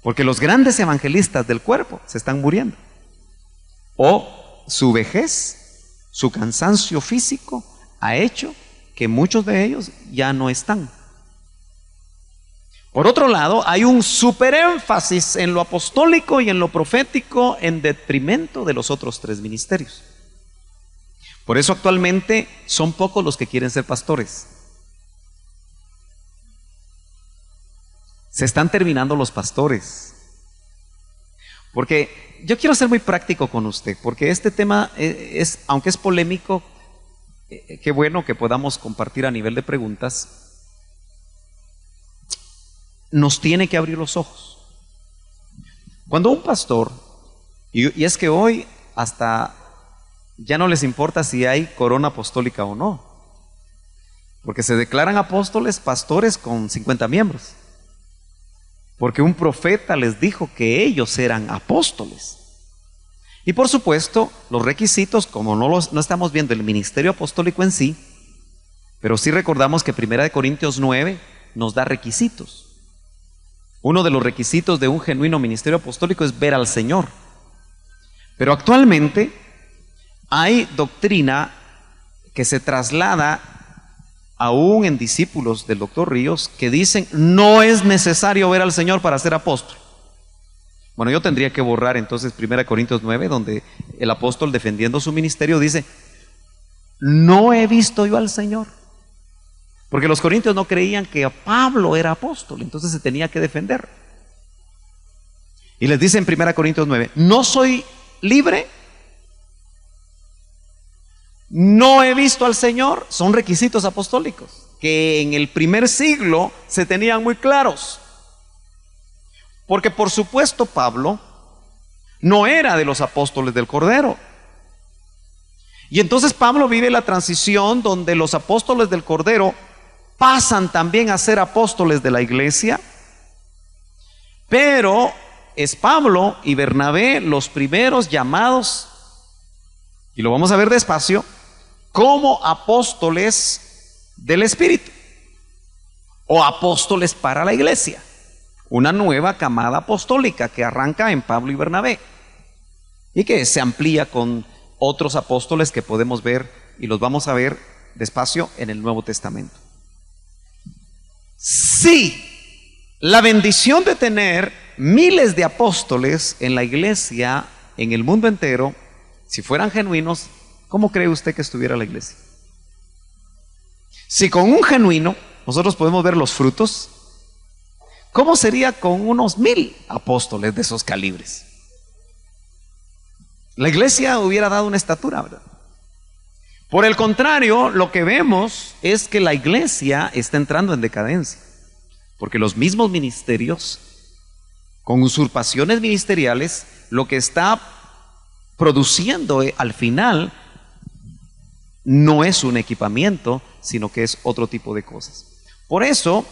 Speaker 1: porque los grandes evangelistas del cuerpo se están muriendo, o su vejez, su cansancio físico ha hecho que muchos de ellos ya no están. Por otro lado, hay un superénfasis en lo apostólico y en lo profético en detrimento de los otros 3 ministerios. Por eso actualmente son pocos los que quieren ser pastores. Se están terminando los pastores. Porque yo quiero ser muy práctico con usted, porque este tema aunque es polémico, qué bueno que podamos compartir a nivel de preguntas. Nos tiene que abrir los ojos. Cuando un pastor, y es que hoy hasta ya no les importa si hay corona apostólica o no, porque se declaran apóstoles, pastores con 50 miembros, porque un profeta les dijo que ellos eran apóstoles. Y por supuesto, los requisitos, como no estamos viendo el ministerio apostólico en sí, pero sí recordamos que 1 Corintios 9 nos da requisitos. Uno de los requisitos de un genuino ministerio apostólico es ver al Señor. Pero actualmente hay doctrina que se traslada aún en discípulos del doctor Ríos, que dicen: no es necesario ver al Señor para ser apóstol. Bueno, yo tendría que borrar entonces 1 Corintios 9, donde el apóstol, defendiendo su ministerio, dice: no he visto yo al Señor. Porque los corintios no creían que Pablo era apóstol, entonces se tenía que defender. Y les dice en 1 Corintios 9: no soy libre, no he visto al Señor. Son requisitos apostólicos que en el primer siglo se tenían muy claros. Porque por supuesto Pablo no era de los apóstoles del Cordero. Y entonces Pablo vive la transición donde los apóstoles del Cordero pasan también a ser apóstoles de la iglesia, pero es Pablo y Bernabé los primeros llamados, y lo vamos a ver despacio, como apóstoles del Espíritu o apóstoles para la iglesia, una nueva camada apostólica que arranca en Pablo y Bernabé y que se amplía con otros apóstoles que podemos ver y los vamos a ver despacio en el Nuevo Testamento. Sí, la bendición de tener miles de apóstoles en la iglesia, en el mundo entero, si fueran genuinos, ¿cómo cree usted que estuviera la iglesia? Si con un genuino nosotros podemos ver los frutos, ¿cómo sería con unos 1000 apóstoles de esos calibres? La iglesia hubiera dado una estatura, ¿verdad? Por el contrario, lo que vemos es que la iglesia está entrando en decadencia, porque los mismos ministerios, con usurpaciones ministeriales, lo que está produciendo al final no es un equipamiento, sino que es otro tipo de cosas. Por eso,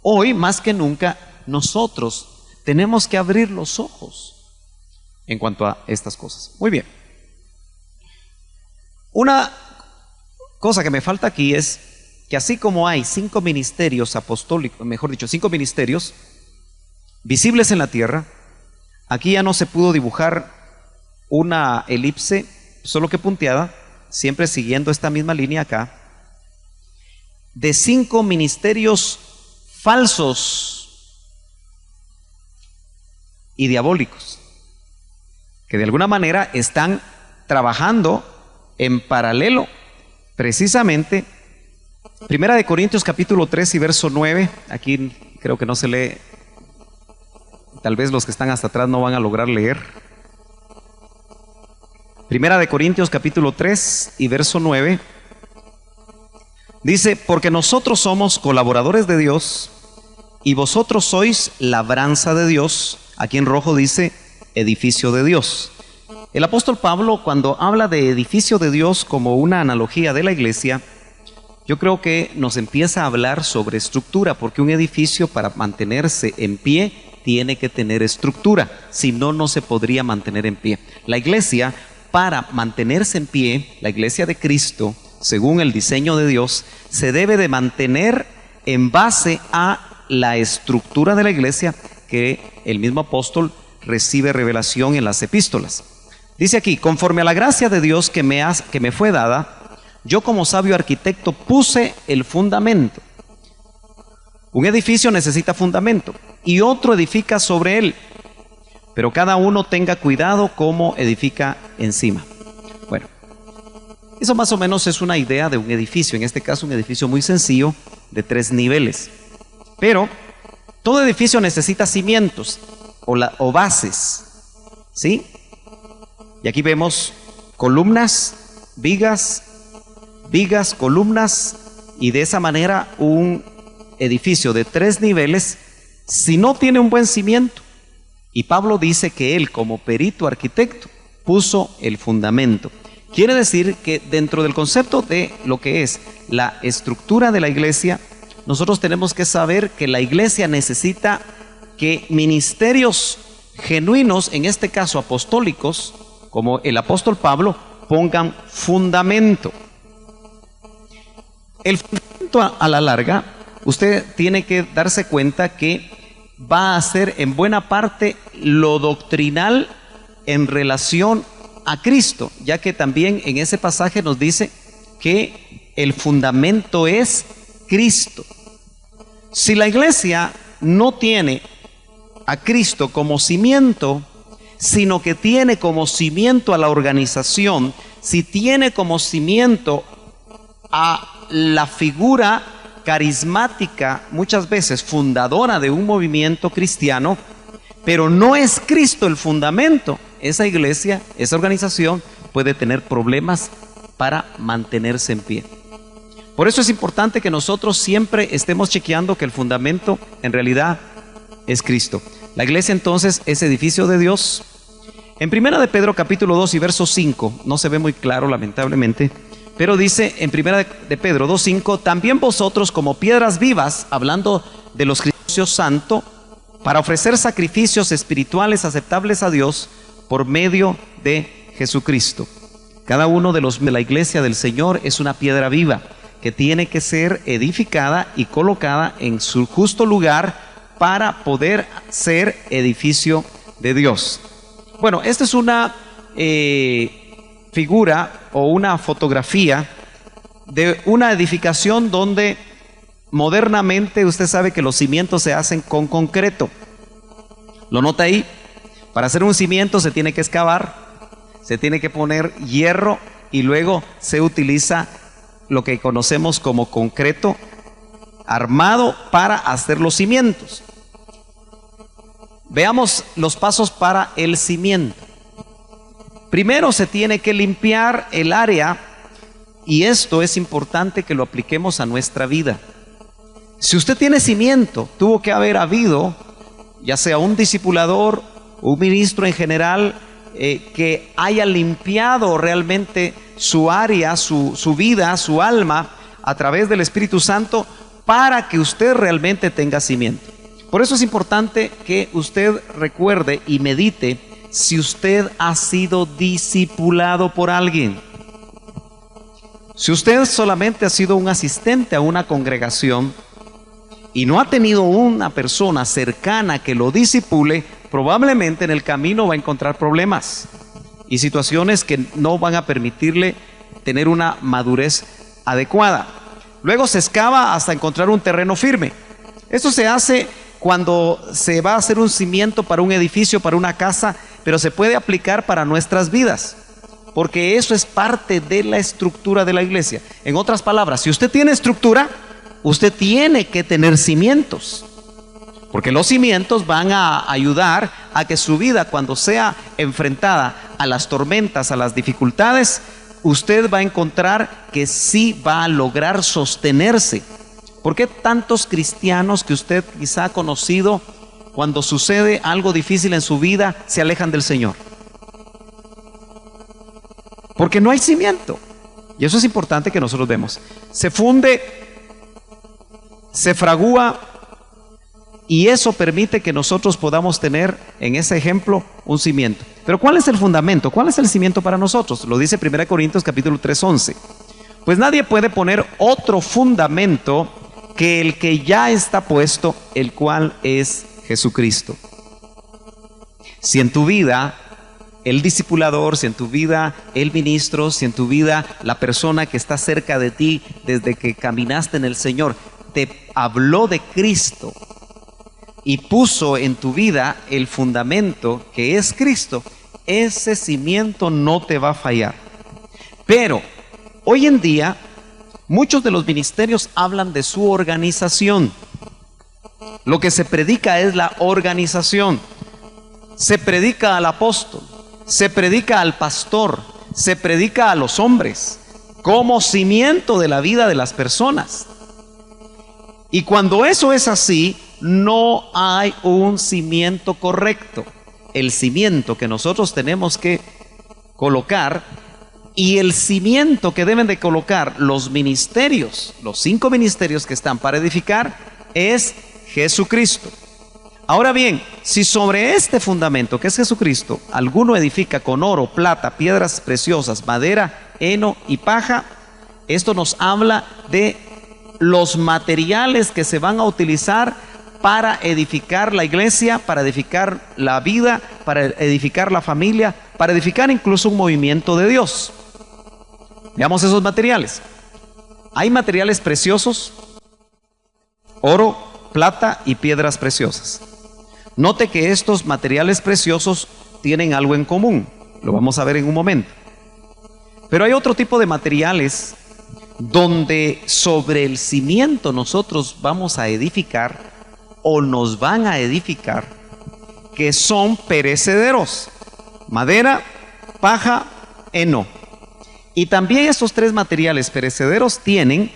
Speaker 1: hoy más que nunca, nosotros tenemos que abrir los ojos en cuanto a estas cosas. Muy bien. Una cosa que me falta aquí es que así como hay 5 ministerios apostólicos, mejor dicho, 5 ministerios visibles en la tierra, aquí ya no se pudo dibujar una elipse, solo que punteada, siempre siguiendo esta misma línea acá, de 5 ministerios falsos y diabólicos, que de alguna manera están trabajando en paralelo. Precisamente, Primera de Corintios capítulo 3 y verso 9, aquí creo que no se lee, tal vez los que están hasta atrás no van a lograr leer. Primera de Corintios capítulo 3 y verso 9, dice, porque nosotros somos colaboradores de Dios y vosotros sois labranza de Dios. Aquí en rojo dice edificio de Dios. El apóstol Pablo, cuando habla de edificio de Dios como una analogía de la iglesia, yo creo que nos empieza a hablar sobre estructura, porque un edificio para mantenerse en pie tiene que tener estructura, si no, no se podría mantener en pie. La iglesia, para mantenerse en pie, la iglesia de Cristo, según el diseño de Dios, se debe de mantener en base a la estructura de la iglesia que el mismo apóstol recibe revelación en las epístolas. Dice aquí, conforme a la gracia de Dios que me fue dada, yo como sabio arquitecto puse el fundamento. Un edificio necesita fundamento y otro edifica sobre él, pero cada uno tenga cuidado cómo edifica encima. Bueno, eso más o menos es una idea de un edificio, en este caso un edificio muy sencillo de 3 niveles. Pero todo edificio necesita cimientos o bases, ¿sí? Y aquí vemos columnas, vigas, columnas, y de esa manera un edificio de 3 niveles, si no tiene un buen cimiento, y Pablo dice que él como perito arquitecto puso el fundamento. Quiere decir que dentro del concepto de lo que es la estructura de la iglesia, nosotros tenemos que saber que la iglesia necesita que ministerios genuinos, en este caso apostólicos, como el apóstol Pablo, pongan fundamento. El fundamento a la larga, usted tiene que darse cuenta que va a ser en buena parte lo doctrinal en relación a Cristo, ya que también en ese pasaje nos dice que el fundamento es Cristo. Si la iglesia no tiene a Cristo como cimiento, sino que tiene como cimiento a la organización, si tiene como cimiento a la figura carismática, muchas veces fundadora de un movimiento cristiano, pero no es Cristo el fundamento, esa iglesia, esa organización puede tener problemas para mantenerse en pie. Por eso es importante que nosotros siempre estemos chequeando que el fundamento en realidad es Cristo. La iglesia entonces es edificio de Dios. En Primera de Pedro capítulo 2 y verso 5, no se ve muy claro lamentablemente, pero dice en Primera de Pedro 2:5, también vosotros como piedras vivas, hablando de los cristianos santos, para ofrecer sacrificios espirituales aceptables a Dios por medio de Jesucristo. Cada uno de los de la iglesia del Señor es una piedra viva que tiene que ser edificada y colocada en su justo lugar para poder ser edificio de Dios. Bueno, esta es una figura o una fotografía de una edificación donde modernamente usted sabe que los cimientos se hacen con concreto. ¿Lo nota ahí? Para hacer un cimiento se tiene que excavar, se tiene que poner hierro y luego se utiliza lo que conocemos como concreto armado para hacer los cimientos. Veamos los pasos para el cimiento. Primero se tiene que limpiar el área, y esto es importante que lo apliquemos a nuestra vida. Si usted tiene cimiento, tuvo que haber habido, ya sea un discipulador, un ministro en general, que haya limpiado realmente su área, su vida, su alma, a través del Espíritu Santo, para que usted realmente tenga cimiento. Por eso es importante que usted recuerde y medite si usted ha sido discipulado por alguien. Si usted solamente ha sido un asistente a una congregación y no ha tenido una persona cercana que lo discipule, probablemente en el camino va a encontrar problemas y situaciones que no van a permitirle tener una madurez adecuada. Luego se excava hasta encontrar un terreno firme. Esto se hace cuando se va a hacer un cimiento para un edificio, para una casa, pero se puede aplicar para nuestras vidas, porque eso es parte de la estructura de la iglesia. En otras palabras, si usted tiene estructura, usted tiene que tener cimientos, porque los cimientos van a ayudar a que su vida, cuando sea enfrentada a las tormentas, a las dificultades, usted va a encontrar que sí va a lograr sostenerse. ¿Por qué tantos cristianos que usted quizá ha conocido, cuando sucede algo difícil en su vida, se alejan del Señor? Porque no hay cimiento. Y eso es importante que nosotros vemos. Se funde, se fragúa, y eso permite que nosotros podamos tener, en ese ejemplo, un cimiento. Pero ¿cuál es el fundamento? ¿Cuál es el cimiento para nosotros? Lo dice 1 Corintios capítulo 3:11. Pues nadie puede poner otro fundamento que el que ya está puesto, el cual es Jesucristo. Si en tu vida el discipulador, si en tu vida el ministro, si en tu vida la persona que está cerca de ti desde que caminaste en el Señor te habló de Cristo y puso en tu vida el fundamento que es Cristo, ese cimiento no te va a fallar. Pero hoy en día muchos de los ministerios hablan de su organización. Lo que se predica es la organización. Se predica al apóstol, se predica al pastor, se predica a los hombres como cimiento de la vida de las personas. Y cuando eso es así, no hay un cimiento correcto. El cimiento que nosotros tenemos que colocar y el cimiento que deben de colocar los ministerios, los 5 ministerios que están para edificar, es Jesucristo. Ahora bien, si sobre este fundamento que es Jesucristo, alguno edifica con oro, plata, piedras preciosas, madera, heno y paja, esto nos habla de los materiales que se van a utilizar para edificar la iglesia, para edificar la vida, para edificar la familia, para edificar incluso un movimiento de Dios. Veamos esos materiales. Hay materiales preciosos, oro, plata y piedras preciosas. Note que estos materiales preciosos tienen algo en común. Lo vamos a ver en un momento. Pero hay otro tipo de materiales donde sobre el cimiento nosotros vamos a edificar o nos van a edificar, que son perecederos: madera, paja, heno. Y también estos 3 materiales perecederos tienen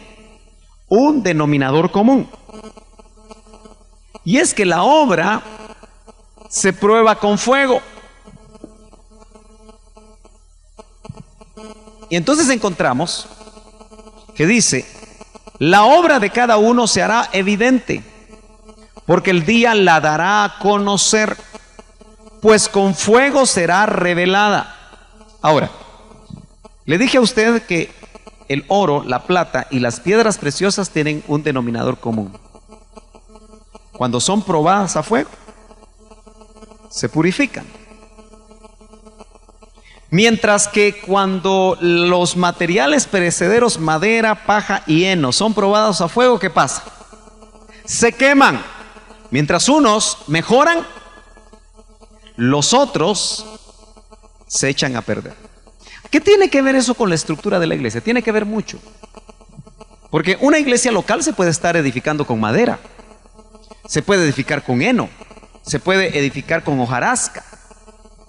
Speaker 1: un denominador común, y es que la obra se prueba con fuego. Y entonces encontramos que dice: la obra de cada uno se hará evidente, porque el día la dará a conocer, pues con fuego será revelada. Ahora, le dije a usted que el oro, la plata y las piedras preciosas tienen un denominador común. Cuando son probadas a fuego, se purifican. Mientras que cuando los materiales perecederos, madera, paja y heno, son probados a fuego, ¿qué pasa? se queman. Mientras unos mejoran, los otros se echan a perder. ¿Qué tiene que ver eso con la estructura de la iglesia? Tiene que ver mucho. Porque una iglesia local se puede estar edificando con madera, se puede edificar con heno, se puede edificar con hojarasca.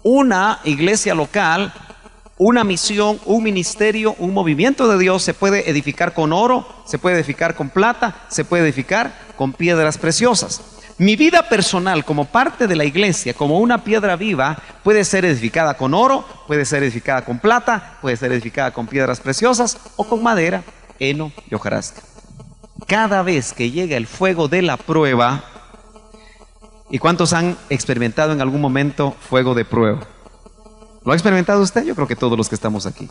Speaker 1: Una iglesia local, una misión, un ministerio, un movimiento de Dios se puede edificar con oro, se puede edificar con plata, se puede edificar con piedras preciosas. Mi vida personal como parte de la iglesia, como una piedra viva, puede ser edificada con oro, puede ser edificada con plata, puede ser edificada con piedras preciosas o con madera, heno y hojarasca. Cada vez que llega el fuego de la prueba, ¿y cuántos han experimentado en algún momento fuego de prueba? ¿Lo ha experimentado usted? Yo creo que todos los que estamos aquí.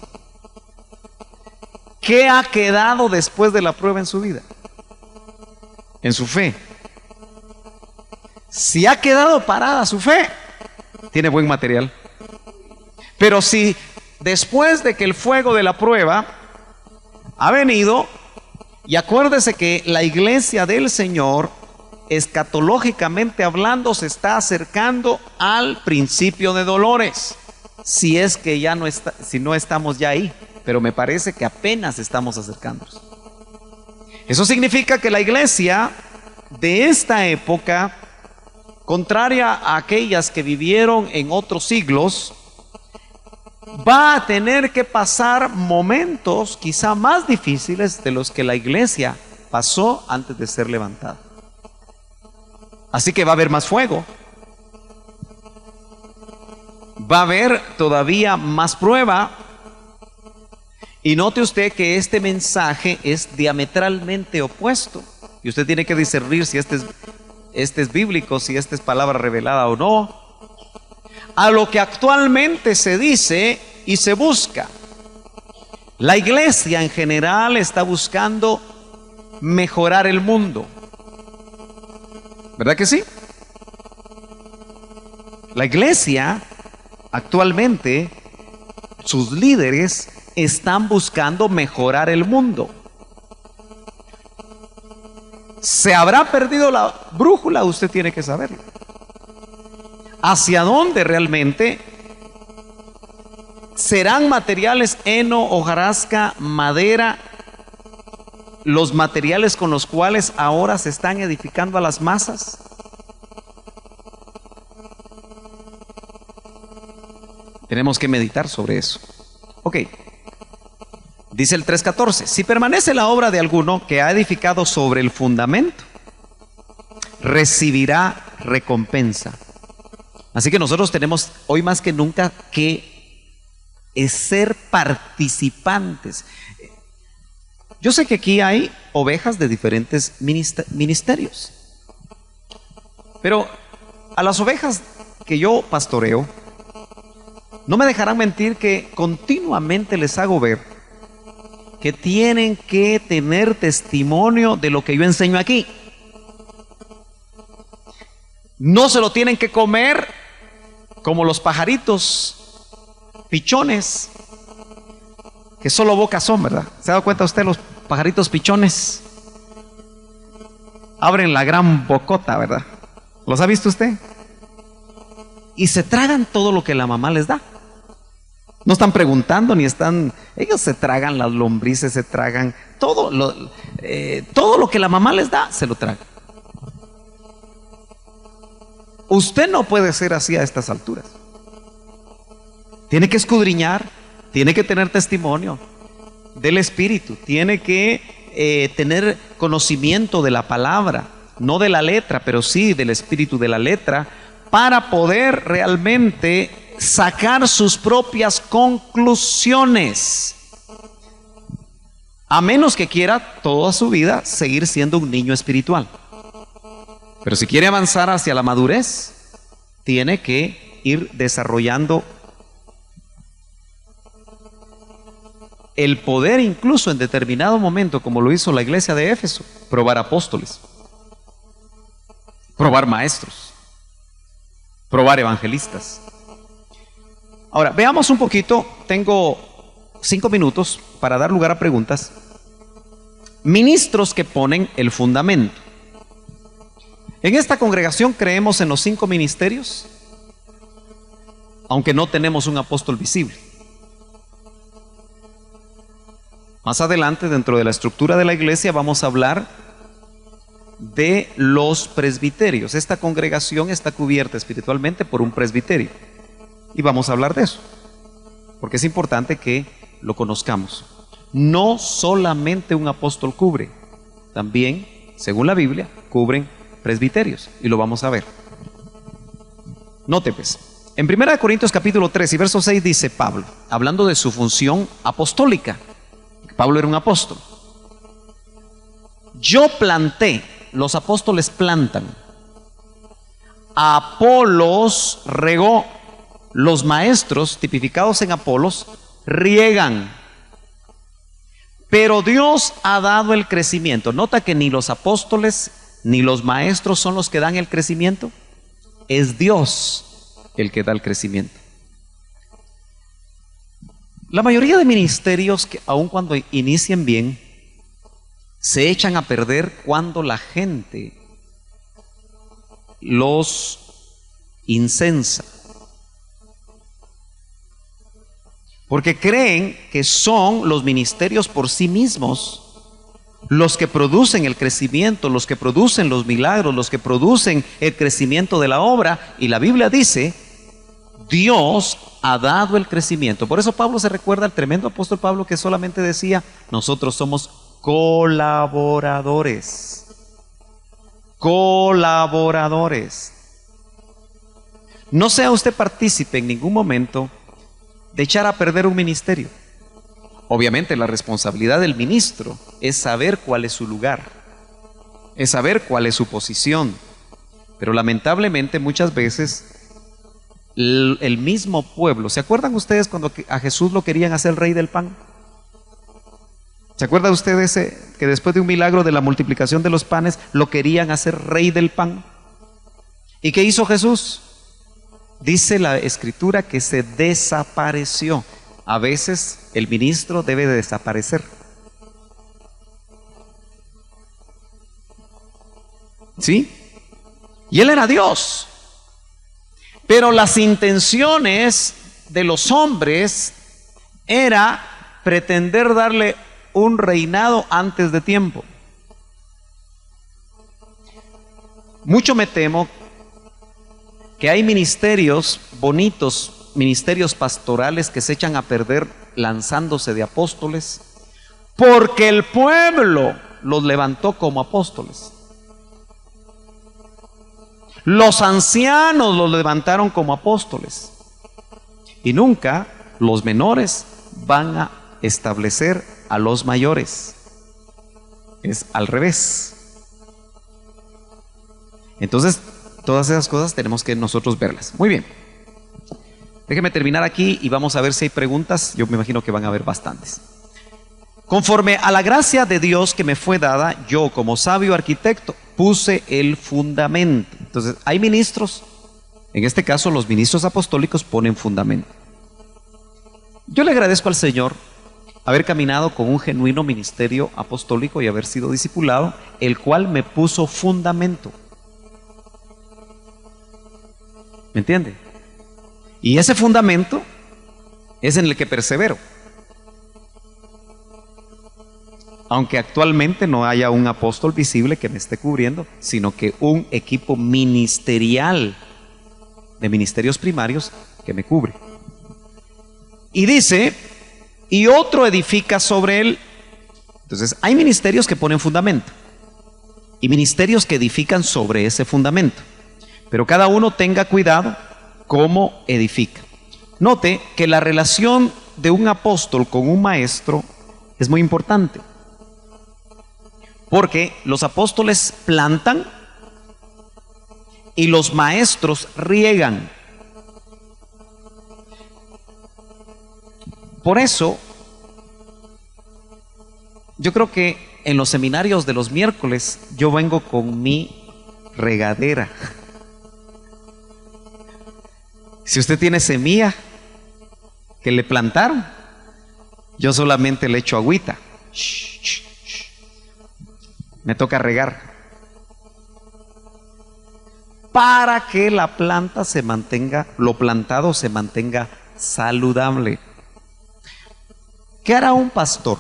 Speaker 1: ¿Qué ha quedado después de la prueba en su vida? En su fe. Si ha quedado parada su fe, tiene buen material. Pero si después de que el fuego de la prueba ha venido, y acuérdese que la iglesia del Señor, escatológicamente hablando, se está acercando al principio de dolores. Si es que ya no está, si no estamos ya ahí, pero me parece que apenas estamos acercándonos. Eso significa que la iglesia de esta época, contraria a aquellas que vivieron en otros siglos, va a tener que pasar momentos quizá más difíciles de los que la iglesia pasó antes de ser levantada. Así que va a haber más fuego, va a haber todavía más prueba. Y note usted que este mensaje es diametralmente opuesto, y usted tiene que discernir si este es bíblico, si esta es palabra revelada o no, a lo que actualmente se dice y se busca. La iglesia en general está buscando mejorar el mundo, ¿verdad que sí? La iglesia actualmente, sus líderes están buscando mejorar el mundo. ¿Se habrá perdido la brújula? Usted tiene que saberlo. ¿Hacia dónde realmente serán materiales heno, hojarasca, madera, los materiales con los cuales ahora se están edificando a las masas? Tenemos que meditar sobre eso. Ok. Dice el 3:14, si permanece la obra de alguno que ha edificado sobre el fundamento, recibirá recompensa. Así que nosotros tenemos hoy más que nunca que ser participantes. Yo sé que aquí hay ovejas de diferentes ministerios, pero a las ovejas que yo pastoreo, no me dejarán mentir que continuamente les hago ver que tienen que tener testimonio de lo que yo enseño aquí. No se lo tienen que comer como los pajaritos pichones, que solo boca son, ¿verdad? ¿Se ha dado cuenta usted? Los pajaritos pichones abren la gran bocota, ¿verdad? ¿Los ha visto usted? Y se tragan todo lo que la mamá les da. No están preguntando ni están, ellos se tragan las lombrices, se tragan todo lo que la mamá les da, se lo tragan. Usted no puede ser así a estas alturas. Tiene que escudriñar, tiene que tener testimonio del Espíritu, tiene que tener conocimiento de la palabra, no de la letra, pero sí del espíritu de la letra, para poder realmente sacar sus propias conclusiones, a menos que quiera toda su vida seguir siendo un niño espiritual. Pero si quiere avanzar hacia la madurez, tiene que ir desarrollando el poder, incluso en determinado momento, como lo hizo la iglesia de Éfeso, probar apóstoles, probar maestros, probar evangelistas. Ahora, veamos un poquito, tengo 5 minutos para dar lugar a preguntas. Ministros que ponen el fundamento. En esta congregación creemos en los 5 ministerios, aunque no tenemos un apóstol visible. Más adelante, dentro de la estructura de la iglesia, vamos a hablar de los presbiterios. Esta congregación está cubierta espiritualmente por un presbiterio. Y vamos a hablar de eso, porque es importante que lo conozcamos. No solamente un apóstol cubre, también, según la Biblia, cubren presbiterios, y lo vamos a ver. Note pues, en 1 Corintios capítulo 3 y verso 6 dice Pablo, hablando de su función apostólica. Pablo era un apóstol. Yo planté, los apóstoles plantan. Apolos regó, los maestros tipificados en Apolos riegan. Pero Dios ha dado el crecimiento. Nota que ni los apóstoles ni los maestros son los que dan el crecimiento. Es Dios el que da el crecimiento. La mayoría de ministerios, que aun cuando inician bien, se echan a perder cuando la gente los incensa. Porque creen que son los ministerios por sí mismos los que producen el crecimiento, los que producen los milagros, los que producen el crecimiento de la obra. Y la Biblia dice, Dios ha dado el crecimiento. Por eso Pablo se recuerda al tremendo apóstol Pablo, que solamente decía, nosotros somos colaboradores. Colaboradores. No sea usted partícipe en ningún momento de echar a perder un ministerio. Obviamente la responsabilidad del ministro es saber cuál es su lugar, es saber cuál es su posición, pero lamentablemente muchas veces el mismo pueblo, ¿se acuerdan ustedes cuando a Jesús lo querían hacer rey del pan? ¿Se acuerdan ustedes que después de un milagro de la multiplicación de los panes lo querían hacer rey del pan? ¿Y qué hizo Jesús? Dice la escritura que se desapareció. A veces el ministro debe de desaparecer. ¿Sí? Y él era Dios. Pero las intenciones de los hombres era pretender darle un reinado antes de tiempo. Mucho me temo que hay ministerios bonitos, ministerios pastorales que se echan a perder lanzándose de apóstoles, porque el pueblo los levantó como apóstoles. Los ancianos los levantaron como apóstoles. Y nunca los menores van a establecer a los mayores. Es al revés. Entonces, todas esas cosas tenemos que nosotros verlas. Muy bien. Déjeme terminar aquí y vamos a ver si hay preguntas. Yo me imagino que van a haber bastantes. Conforme a la gracia de Dios que me fue dada, yo como sabio arquitecto puse el fundamento. Entonces, hay ministros, en este caso los ministros apostólicos ponen fundamento. Yo le agradezco al Señor haber caminado con un genuino ministerio apostólico y haber sido discipulado, el cual me puso fundamento. ¿Me entiende? Y ese fundamento es en el que persevero. Aunque actualmente no haya un apóstol visible que me esté cubriendo, sino que un equipo ministerial de ministerios primarios que me cubre. Y dice, y otro edifica sobre él. Entonces, hay ministerios que ponen fundamento y ministerios que edifican sobre ese fundamento. Pero cada uno tenga cuidado cómo edifica. Note que la relación de un apóstol con un maestro es muy importante. Porque los apóstoles plantan y los maestros riegan. Por eso, yo creo que en los seminarios de los miércoles yo vengo con mi regadera. Si usted tiene semilla que le plantaron, yo solamente le echo agüita. Me toca regar. para que la planta se mantenga, lo plantado se mantenga saludable. ¿Qué hará un pastor?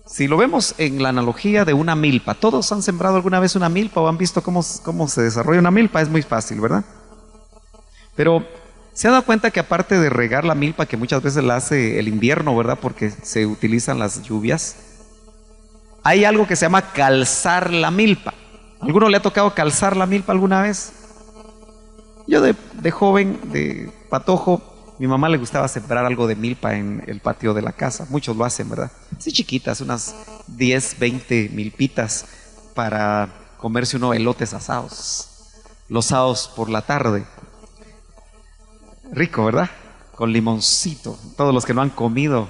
Speaker 1: Si lo vemos en la analogía de una milpa, ¿todos han sembrado alguna vez una milpa o han visto cómo se desarrolla una milpa? Es muy fácil, ¿verdad? Pero se ha dado cuenta que aparte de regar la milpa, que muchas veces la hace el invierno, ¿verdad? Porque se utilizan las lluvias, hay algo que se llama calzar la milpa. ¿Alguno le ha tocado calzar la milpa alguna vez? Yo de joven, de patojo, mi mamá le gustaba sembrar algo de milpa en el patio de la casa. Muchos lo hacen, ¿verdad? Sí, chiquitas, unas 10, 20 milpitas para comerse unos elotes asados. Los sábados por la tarde. Rico, ¿verdad? Con limoncito. Todos los que no han comido,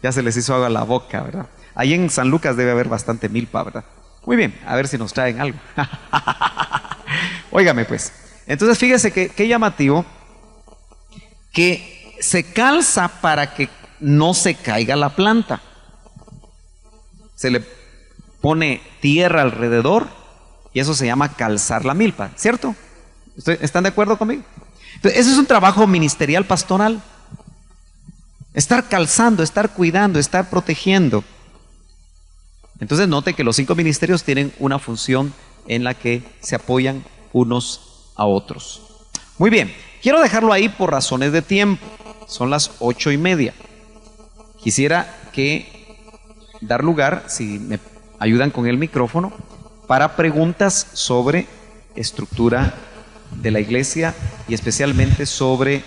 Speaker 1: ya se les hizo agua a la boca, ¿verdad? Ahí en San Lucas debe haber bastante milpa, ¿verdad? Muy bien, a ver si nos traen algo. Óigame pues. Entonces fíjese qué llamativo, que se calza para que no se caiga la planta. Se le pone tierra alrededor y eso se llama calzar la milpa, ¿cierto? ¿Están de acuerdo conmigo? Entonces, ese es un trabajo ministerial pastoral. Estar calzando, estar cuidando, estar protegiendo. Entonces note que los 5 ministerios tienen una función en la que se apoyan unos a otros. Muy bien, quiero dejarlo ahí por razones de tiempo. Son las 8:30. Quisiera dar lugar, si me ayudan con el micrófono, para preguntas sobre estructura de la iglesia y especialmente sobre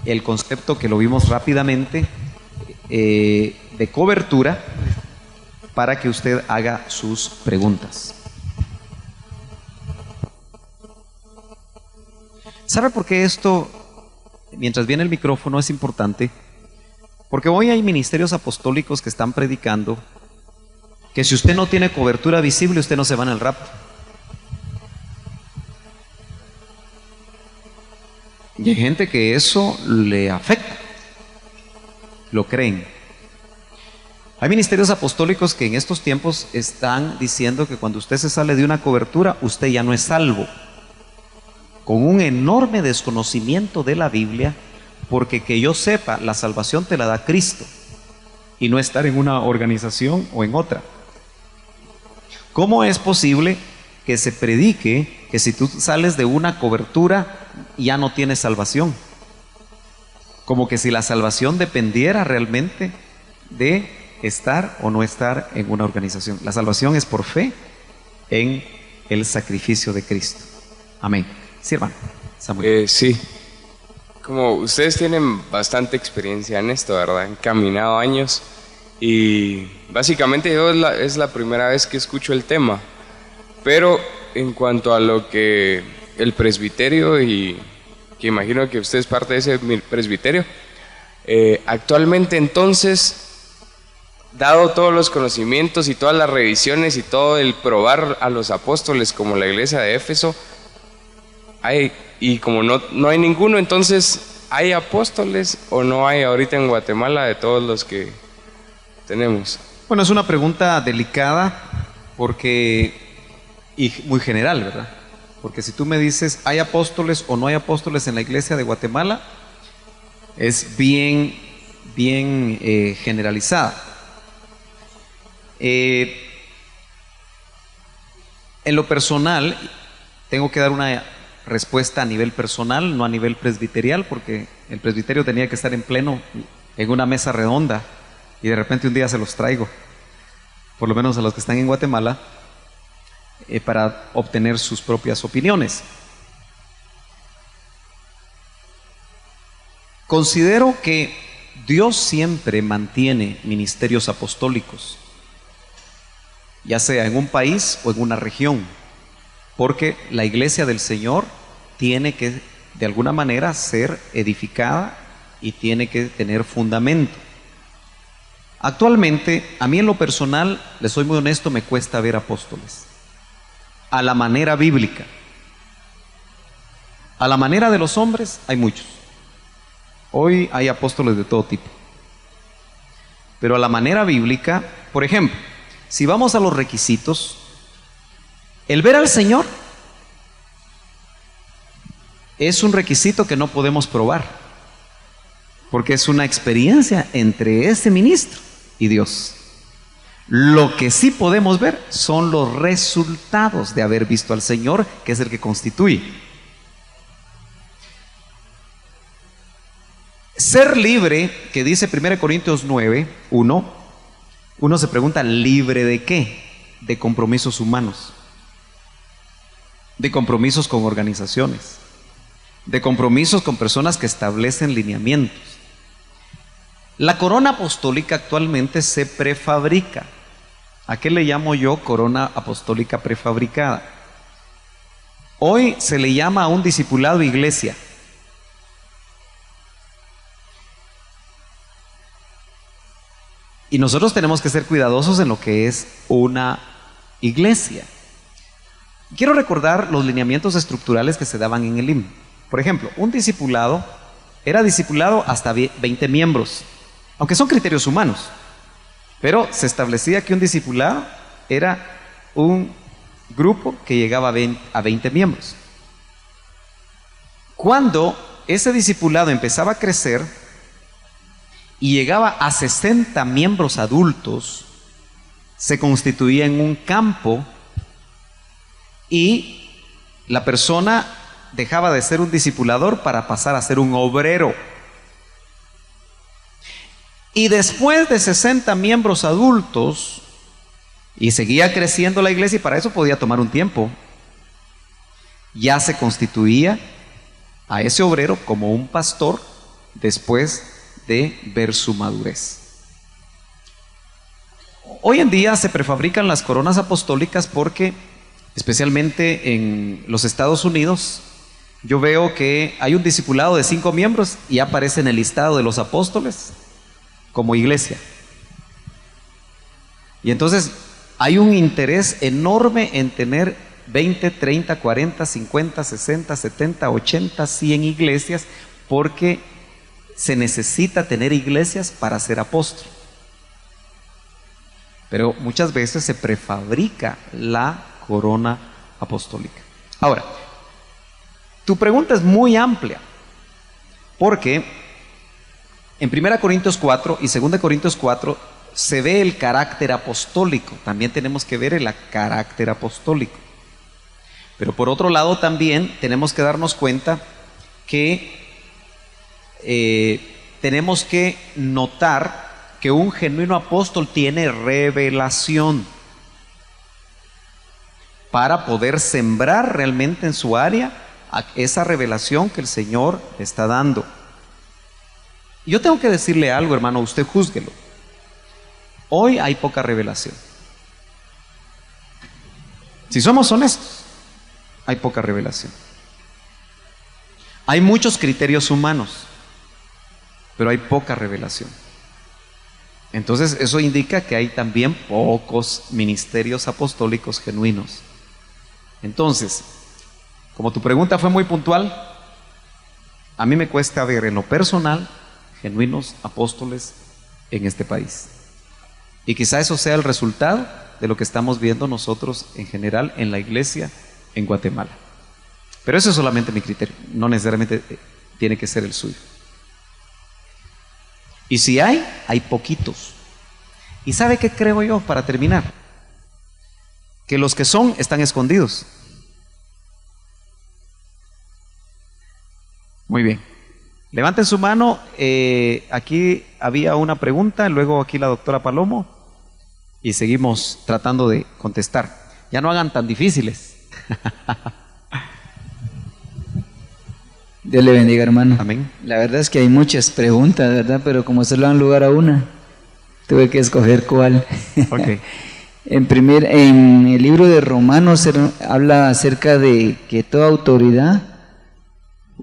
Speaker 1: el concepto que lo vimos rápidamente de cobertura, para que usted haga sus preguntas. ¿Sabe por qué esto, mientras viene el micrófono, es importante? Porque hoy hay ministerios apostólicos que están predicando que si usted no tiene cobertura visible, usted no se va en el rapto. Y hay gente que eso le afecta, lo creen. Hay ministerios apostólicos que en estos tiempos están diciendo que cuando usted se sale de una cobertura, usted ya no es salvo. Con un enorme desconocimiento de la Biblia, porque que yo sepa, la salvación te la da Cristo y no estar en una organización o en otra. ¿Cómo es posible que se predique que si tú sales de una cobertura ya no tienes salvación? Como que si la salvación dependiera realmente de estar o no estar en una organización. La salvación es por fe en el sacrificio de Cristo. Amén. Sí, hermano Samuel.
Speaker 2: Sí, como ustedes tienen bastante experiencia en esto, ¿verdad? Han caminado años y básicamente yo es la primera vez que escucho el tema, pero en cuanto a lo que el presbiterio, y que imagino que usted es parte de ese presbiterio, actualmente entonces, dado todos los conocimientos y todas las revisiones y todo el probar a los apóstoles como la iglesia de Éfeso, y como no hay ninguno, entonces, ¿hay apóstoles o no hay ahorita en Guatemala de todos los que tenemos?
Speaker 1: Bueno, es una pregunta delicada y muy general, ¿verdad? Porque si tú me dices, ¿hay apóstoles o no hay apóstoles en la iglesia de Guatemala? Es bien generalizada. En lo personal, tengo que dar una respuesta a nivel personal, no a nivel presbiterial, porque el presbiterio tenía que estar en pleno en una mesa redonda y de repente un día se los traigo, por lo menos a los que están en Guatemala, para obtener sus propias opiniones. Considero que Dios siempre mantiene ministerios apostólicos, ya sea en un país o en una región, porque la iglesia del Señor tiene que de alguna manera ser edificada y tiene que tener fundamento. Actualmente, a mí en lo personal, les soy muy honesto, me cuesta ver apóstoles a la manera bíblica. A la manera de los hombres hay muchos. Hoy hay apóstoles de todo tipo. Pero a la manera bíblica, por ejemplo, si vamos a los requisitos, el ver al Señor es un requisito que no podemos probar, porque es una experiencia entre ese ministro y Dios. Lo que sí podemos ver son los resultados de haber visto al Señor, que es el que constituye. Ser libre, que dice 1 Corintios 9, 1, uno se pregunta, ¿libre de qué? De compromisos humanos, de compromisos con organizaciones, de compromisos con personas que establecen lineamientos. La corona apostólica actualmente se prefabrica. ¿A qué le llamo yo corona apostólica prefabricada? Hoy se le llama a un discipulado iglesia. Y nosotros tenemos que ser cuidadosos en lo que es una iglesia. Quiero recordar los lineamientos estructurales que se daban en el himno. Por ejemplo, un discipulado era discipulado hasta 20 miembros, aunque son criterios humanos, pero se establecía que un discipulado era un grupo que llegaba a 20 miembros. Cuando ese discipulado empezaba a crecer y llegaba a 60 miembros adultos, se constituía en un campo y la persona dejaba de ser un discipulador para pasar a ser un obrero. Y después de 60 miembros adultos, y seguía creciendo la iglesia, y para eso podía tomar un tiempo, ya se constituía a ese obrero como un pastor después de ver su madurez. Hoy en día se prefabrican las coronas apostólicas porque, especialmente en los Estados Unidos, yo veo que hay un discipulado de 5 miembros y aparece en el listado de los apóstoles como iglesia. Y entonces hay un interés enorme en tener 20, 30, 40, 50, 60, 70, 80, 100 iglesias, porque se necesita tener iglesias para ser apóstol. Pero muchas veces se prefabrica la corona apostólica. Ahora, tu pregunta es muy amplia, porque en 1 Corintios 4 y 2 Corintios 4 se ve el carácter apostólico. También tenemos que ver el carácter apostólico. Pero por otro lado también tenemos que darnos cuenta que tenemos que notar que un genuino apóstol tiene revelación para poder sembrar realmente en su área esa revelación que el Señor le está dando. Y yo tengo que decirle algo, hermano, usted júzguelo. Hoy hay poca revelación. Si somos honestos, hay poca revelación. Hay muchos criterios humanos, pero hay poca revelación. Entonces eso indica que hay también pocos ministerios apostólicos genuinos. Entonces, como tu pregunta fue muy puntual, a mí me cuesta ver en lo personal genuinos apóstoles en este país. Y quizá eso sea el resultado de lo que estamos viendo nosotros en general en la iglesia en Guatemala. Pero eso es solamente mi criterio, no necesariamente tiene que ser el suyo. Y si hay poquitos. ¿Y sabe qué creo yo para terminar? Que los que son están escondidos. Muy bien. Levanten su mano. Aquí había una pregunta, luego aquí la doctora Palomo, y seguimos tratando de contestar. Ya no hagan tan difíciles.
Speaker 3: Dios le bendiga, hermano.
Speaker 1: Amén.
Speaker 3: La verdad es que hay muchas preguntas, ¿verdad? Pero como se le dan lugar a una, tuve que escoger cuál.
Speaker 1: Okay.
Speaker 3: En el libro de Romanos habla acerca de que toda autoridad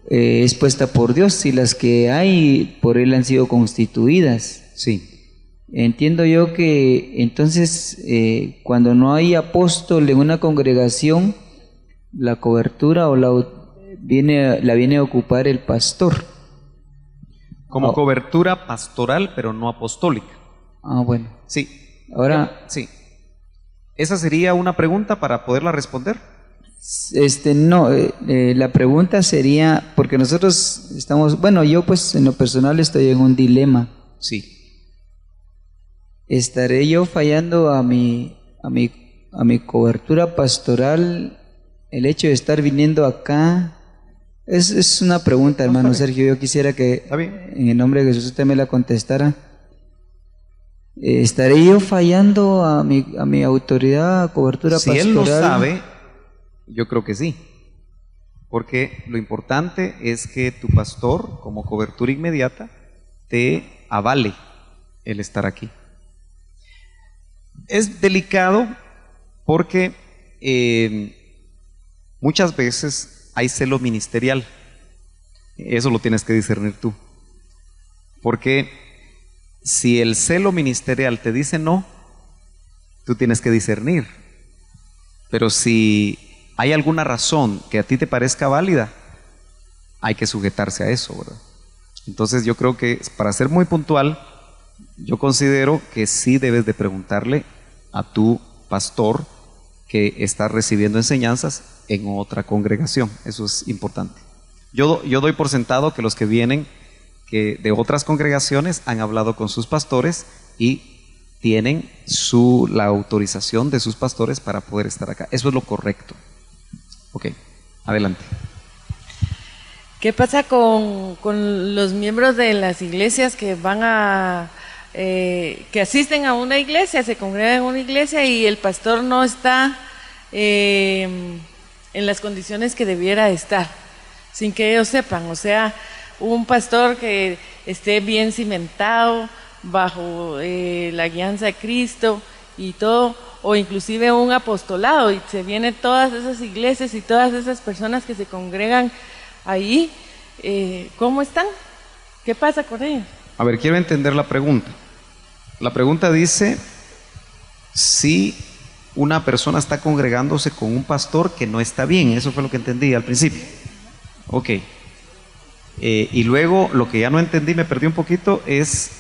Speaker 3: es puesta por Dios y las que hay por Él han sido constituidas.
Speaker 1: Sí.
Speaker 3: Entiendo yo que entonces cuando no hay apóstol en una congregación, la cobertura o la viene a ocupar el pastor.
Speaker 1: Como cobertura pastoral, pero no apostólica.
Speaker 3: Bueno.
Speaker 1: Sí.
Speaker 3: Ahora,
Speaker 1: sí. ¿Esa sería una pregunta para poderla responder?
Speaker 3: No, la pregunta sería, porque nosotros estamos, bueno, yo pues en lo personal estoy en un dilema.
Speaker 1: Sí.
Speaker 3: ¿Estaré yo fallando a mi cobertura pastoral, el hecho de estar viniendo acá? Es una pregunta, hermano Sergio. Yo quisiera que en el nombre de Jesús usted me la contestara. ¿Estaré yo fallando a mi autoridad, a cobertura pastoral?
Speaker 1: Si él lo sabe, yo creo que sí. Porque lo importante es que tu pastor, como cobertura inmediata, te avale el estar aquí. Es delicado porque muchas veces hay celo ministerial. Eso lo tienes que discernir tú. Porque si el celo ministerial te dice no, tú tienes que discernir. Pero si hay alguna razón que a ti te parezca válida, hay que sujetarse a eso, ¿verdad? Entonces yo creo que, para ser muy puntual, yo considero que sí debes de preguntarle a tu pastor que está recibiendo enseñanzas en otra congregación. Eso es importante. Yo doy por sentado que los que vienen de otras congregaciones han hablado con sus pastores y tienen la autorización de sus pastores para poder estar acá. Eso es lo correcto. Ok, adelante.
Speaker 4: ¿Qué pasa con los miembros de las iglesias que van que asisten a una iglesia, se congregan en una iglesia y el pastor no está en las condiciones que debiera estar, sin que ellos sepan? O sea, un pastor que esté bien cimentado bajo la guianza de Cristo y todo, o inclusive un apostolado, y se vienen todas esas iglesias y todas esas personas que se congregan ahí, ¿cómo están? ¿Qué pasa con ellos?
Speaker 1: A ver, quiero entender la pregunta. La pregunta dice si una persona está congregándose con un pastor que no está bien. Eso fue lo que entendí al principio. Ok. Y luego lo que ya no entendí, me perdí un poquito, es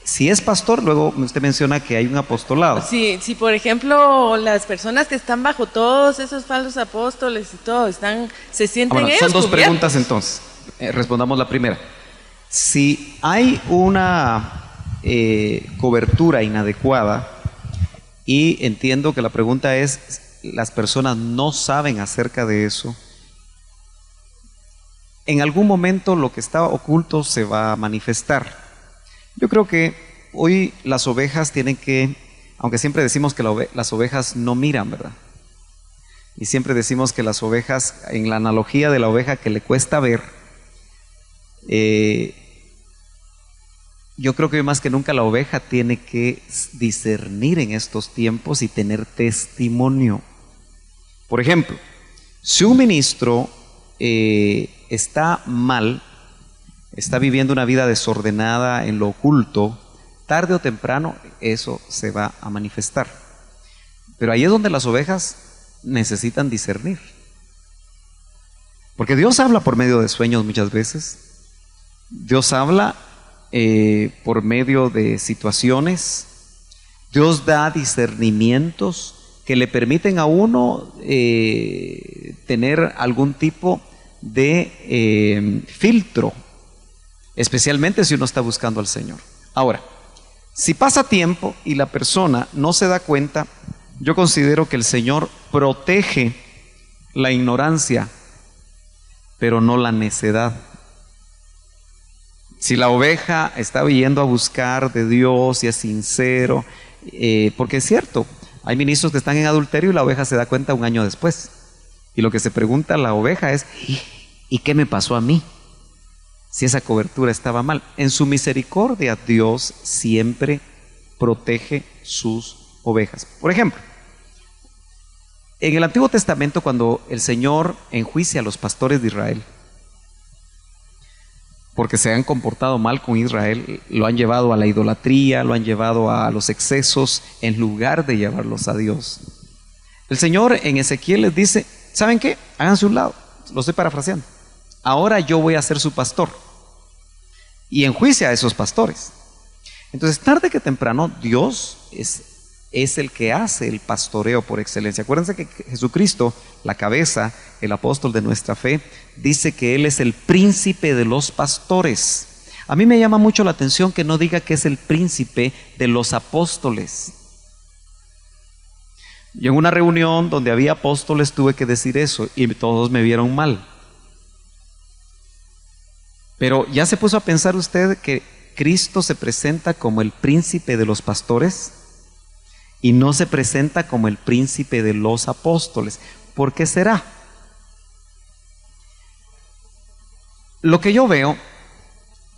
Speaker 1: si es pastor, luego usted menciona que hay un apostolado.
Speaker 4: Si por ejemplo las personas que están bajo todos esos falsos apóstoles y todo, se sienten ellos
Speaker 1: son dos
Speaker 4: cubiertos.
Speaker 1: preguntas entonces. Respondamos la primera. Si hay una cobertura inadecuada, y entiendo que la pregunta es, las personas no saben acerca de eso, en algún momento lo que está oculto se va a manifestar. Yo creo que hoy las ovejas tienen que, aunque siempre decimos que las ovejas no miran, ¿verdad? Y siempre decimos que las ovejas, en la analogía de la oveja que le cuesta ver, yo creo que más que nunca la oveja tiene que discernir en estos tiempos y tener testimonio. Por ejemplo, si un ministro está mal, está viviendo una vida desordenada en lo oculto, tarde o temprano eso se va a manifestar. Pero ahí es donde las ovejas necesitan discernir. Porque Dios habla por medio de sueños muchas veces. Dios habla por medio de situaciones. Dios da discernimientos que le permiten a uno tener algún tipo de filtro, especialmente si uno está buscando al Señor. Ahora, si pasa tiempo y la persona no se da cuenta, yo considero que el Señor protege la ignorancia, pero no la necedad. Si la oveja está yendo a buscar de Dios y es sincero, porque es cierto, hay ministros que están en adulterio y la oveja se da cuenta un año después. Y lo que se pregunta la oveja es, ¿y qué me pasó a mí? Si esa cobertura estaba mal. En su misericordia, Dios siempre protege sus ovejas. Por ejemplo, en el Antiguo Testamento, cuando el Señor enjuicia a los pastores de Israel, porque se han comportado mal con Israel, lo han llevado a la idolatría, lo han llevado a los excesos, en lugar de llevarlos a Dios. El Señor en Ezequiel les dice, ¿saben qué? Háganse un lado, lo estoy parafraseando. Ahora yo voy a ser su pastor. Y enjuicia a esos pastores. Entonces, tarde que temprano, Dios es el que hace el pastoreo por excelencia. Acuérdense que Jesucristo, la cabeza, el apóstol de nuestra fe, dice que Él es el príncipe de los pastores. A mí me llama mucho la atención que no diga que es el príncipe de los apóstoles. Yo en una reunión donde había apóstoles tuve que decir eso y todos me vieron mal. Pero ¿ya se puso a pensar usted que Cristo se presenta como el príncipe de los pastores y no se presenta como el príncipe de los apóstoles? ¿Por qué será? Lo que yo veo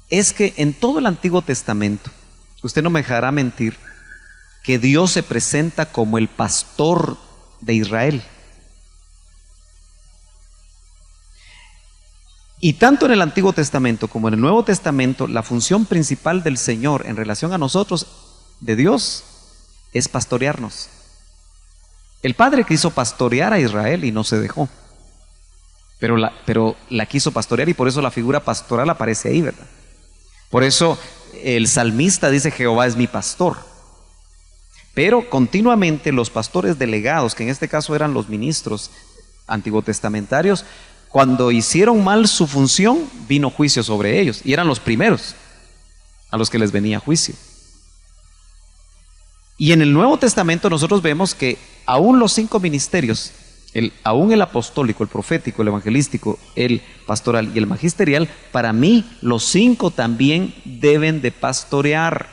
Speaker 1: es que en todo el Antiguo Testamento, usted no me dejará mentir, que Dios se presenta como el pastor de Israel. Y tanto en el Antiguo Testamento como en el Nuevo Testamento, la función principal del Señor en relación a nosotros, de Dios, es pastorearnos. El Padre quiso pastorear a Israel y no se dejó. Pero la quiso pastorear y por eso la figura pastoral aparece ahí, ¿verdad? Por eso el salmista dice: Jehová es mi pastor. Pero continuamente los pastores delegados, que en este caso eran los ministros antiguotestamentarios, cuando hicieron mal su función, vino juicio sobre ellos. Y eran los primeros a los que les venía juicio. Y en el Nuevo Testamento nosotros vemos que aún los 5 ministerios, aún el apostólico, el profético, el evangelístico, el pastoral y el magisterial, para mí los 5 también deben de pastorear.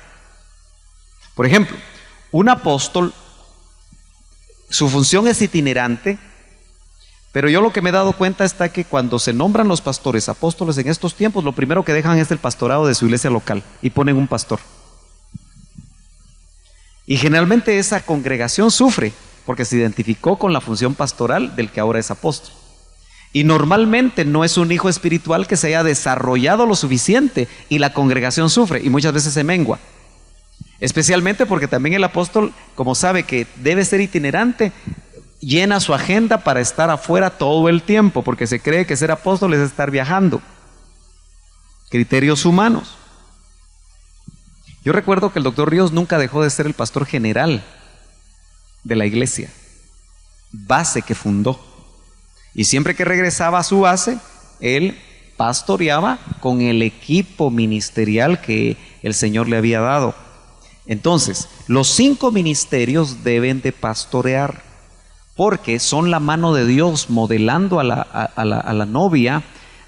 Speaker 1: Por ejemplo, un apóstol, su función es itinerante, pero yo lo que me he dado cuenta está que cuando se nombran los pastores apóstoles en estos tiempos, lo primero que dejan es el pastorado de su iglesia local y ponen un pastor. Y generalmente esa congregación sufre porque se identificó con la función pastoral del que ahora es apóstol. Y normalmente no es un hijo espiritual que se haya desarrollado lo suficiente y la congregación sufre y muchas veces se mengua. Especialmente porque también el apóstol, como sabe que debe ser itinerante, llena su agenda para estar afuera todo el tiempo, porque se cree que ser apóstol es estar viajando. Criterios humanos. Yo recuerdo que el doctor Ríos nunca dejó de ser el pastor general de la iglesia, base que fundó. Y siempre que regresaba a su base, él pastoreaba con el equipo ministerial que el Señor le había dado. Entonces, los 5 ministerios deben de pastorear, porque son la mano de Dios modelando a la novia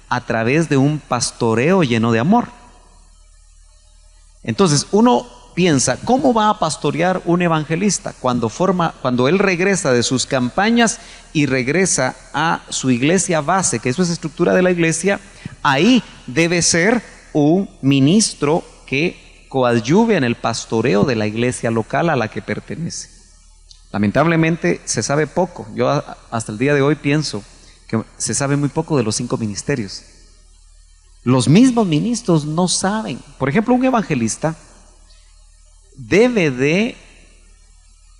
Speaker 1: a través de un pastoreo lleno de amor. Entonces, uno piensa, ¿cómo va a pastorear un evangelista cuando él regresa de sus campañas y regresa a su iglesia base, que eso es estructura de la iglesia? Ahí debe ser un ministro que coadyuve en el pastoreo de la iglesia local a la que pertenece. Lamentablemente se sabe poco. Yo hasta el día de hoy pienso que se sabe muy poco de los 5 ministerios. Los mismos ministros no saben. Por ejemplo, un evangelista debe de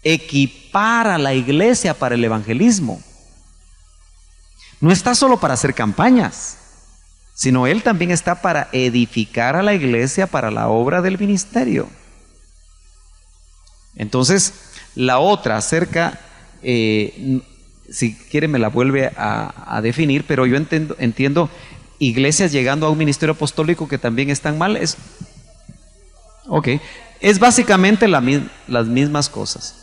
Speaker 1: equipar a la iglesia para el evangelismo. No está solo para hacer campañas, sino él también está para edificar a la iglesia para la obra del ministerio. Entonces, la otra acerca, si quiere me la vuelve a definir, pero yo entiendo iglesias llegando a un ministerio apostólico que también están mal. Es básicamente las mismas cosas.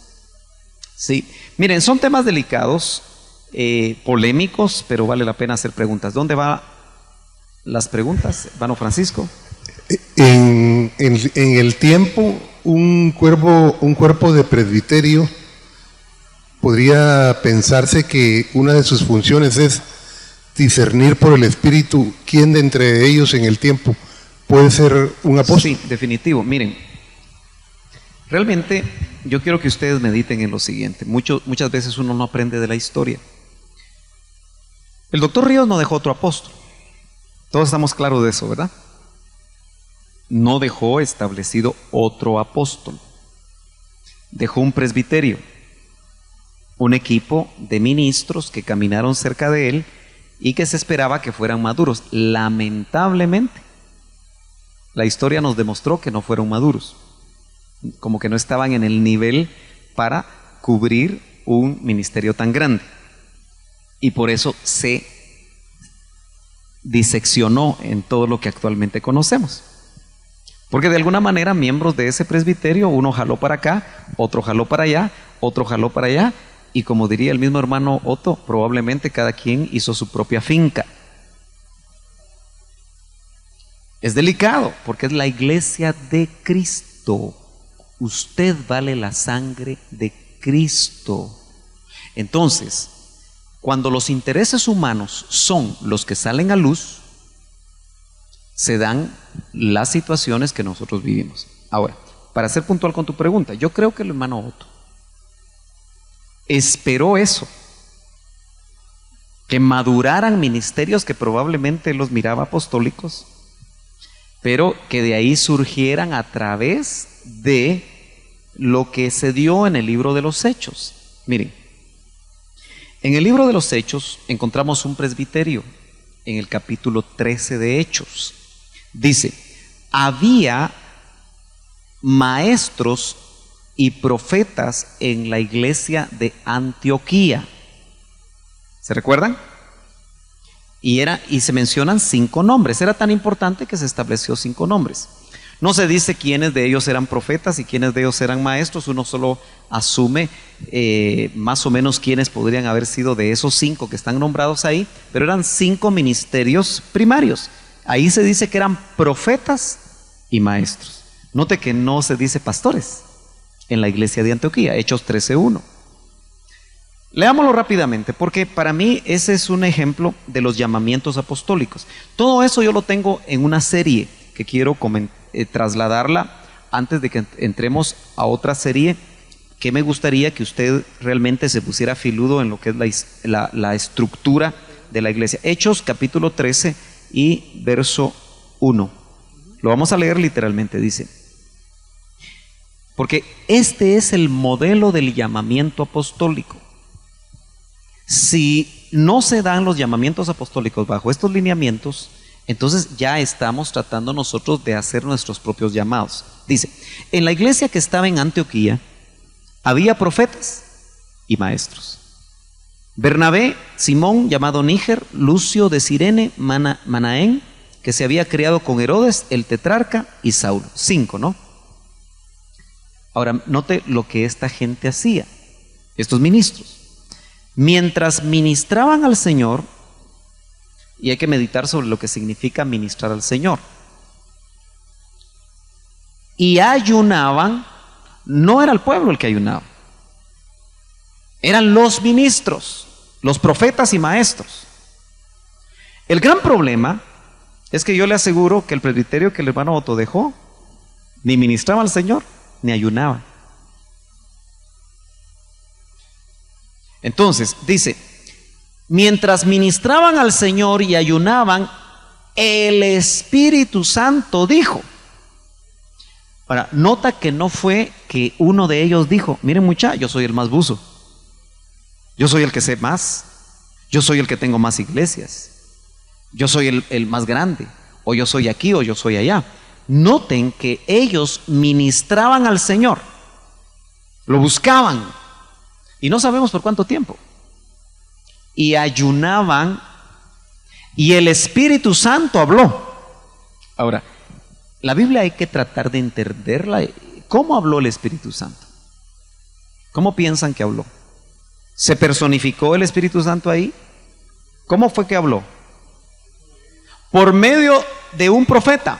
Speaker 1: Sí, miren, son temas delicados, polémicos, pero vale la pena hacer preguntas. ¿Dónde van las preguntas, hermano Francisco?
Speaker 5: En el tiempo, un cuerpo de presbiterio podría pensarse que una de sus funciones es discernir por el Espíritu quién de entre ellos en el tiempo puede ser un apóstol.
Speaker 1: Sí, definitivo. Miren, realmente yo quiero que ustedes mediten en lo siguiente. Muchas veces uno no aprende de la historia. El doctor Ríos no dejó otro apóstol. Todos estamos claros de eso, ¿verdad? No dejó establecido otro apóstol. Dejó un presbiterio, un equipo de ministros que caminaron cerca de él y que se esperaba que fueran maduros. Lamentablemente, la historia nos demostró que no fueron maduros, como que no estaban en el nivel para cubrir un ministerio tan grande. Y por eso se diseccionó en todo lo que actualmente conocemos. Porque de alguna manera miembros de ese presbiterio, uno jaló para acá, otro jaló para allá, otro jaló para allá, y como diría el mismo hermano Otto, probablemente cada quien hizo su propia finca. Es delicado porque es la iglesia de Cristo. Usted vale la sangre de Cristo. Entonces, cuando los intereses humanos son los que salen a luz, se dan las situaciones que nosotros vivimos. Ahora, para ser puntual con tu pregunta, yo creo que el hermano Otto esperó eso, que maduraran ministerios que probablemente él los miraba apostólicos, pero que de ahí surgieran a través de lo que se dio en el libro de los Hechos. Miren, en el libro de los Hechos encontramos un presbiterio en el capítulo 13 de Hechos. Dice, había maestros y profetas en la iglesia de Antioquía. ¿Se recuerdan? Y se mencionan 5 nombres. Era tan importante que se estableció 5 nombres. No se dice quiénes de ellos eran profetas y quiénes de ellos eran maestros. Uno solo asume más o menos quiénes podrían haber sido de esos 5 que están nombrados ahí. Pero eran 5 ministerios primarios. Ahí se dice que eran profetas y maestros. Note que no se dice pastores en la iglesia de Antioquía, Hechos 13:1. Leámoslo rápidamente, porque para mí ese es un ejemplo de los llamamientos apostólicos. Todo eso yo lo tengo en una serie que quiero trasladarla antes de que entremos a otra serie que me gustaría que usted realmente se pusiera filudo en lo que es la estructura de la iglesia. Hechos capítulo 13 y verso 1. Lo vamos a leer literalmente, dice. Porque este es el modelo del llamamiento apostólico. Si no se dan los llamamientos apostólicos bajo estos lineamientos, entonces ya estamos tratando nosotros de hacer nuestros propios llamados. Dice, en la iglesia que estaba en Antioquía, había profetas y maestros. Bernabé, Simón, llamado Níger, Lucio de Cirene, Manaén, que se había criado con Herodes, el tetrarca, y Saulo. 5, ¿no? Ahora, note lo que esta gente hacía, estos ministros. Mientras ministraban al Señor, y hay que meditar sobre lo que significa ministrar al Señor, y ayunaban, no era el pueblo el que ayunaba, eran los ministros, los profetas y maestros. El gran problema es que yo le aseguro que el presbiterio que el hermano Otto dejó, ni ministraba al Señor, ni ayunaba. Entonces, dice, mientras ministraban al Señor y ayunaban, el Espíritu Santo dijo. Ahora, nota que no fue que uno de ellos dijo, miren muchachos, yo soy el más buzo, yo soy el que sé más, yo soy el que tengo más iglesias, yo soy el más grande, o yo soy aquí o yo soy allá. Noten que ellos ministraban al Señor, lo buscaban, y no sabemos por cuánto tiempo, y ayunaban, y el Espíritu Santo habló. Ahora, la Biblia hay que tratar de entenderla. ¿Cómo habló el Espíritu Santo? ¿Cómo piensan que habló? ¿Se personificó el Espíritu Santo ahí? ¿Cómo fue que habló? ¿Por medio de un profeta?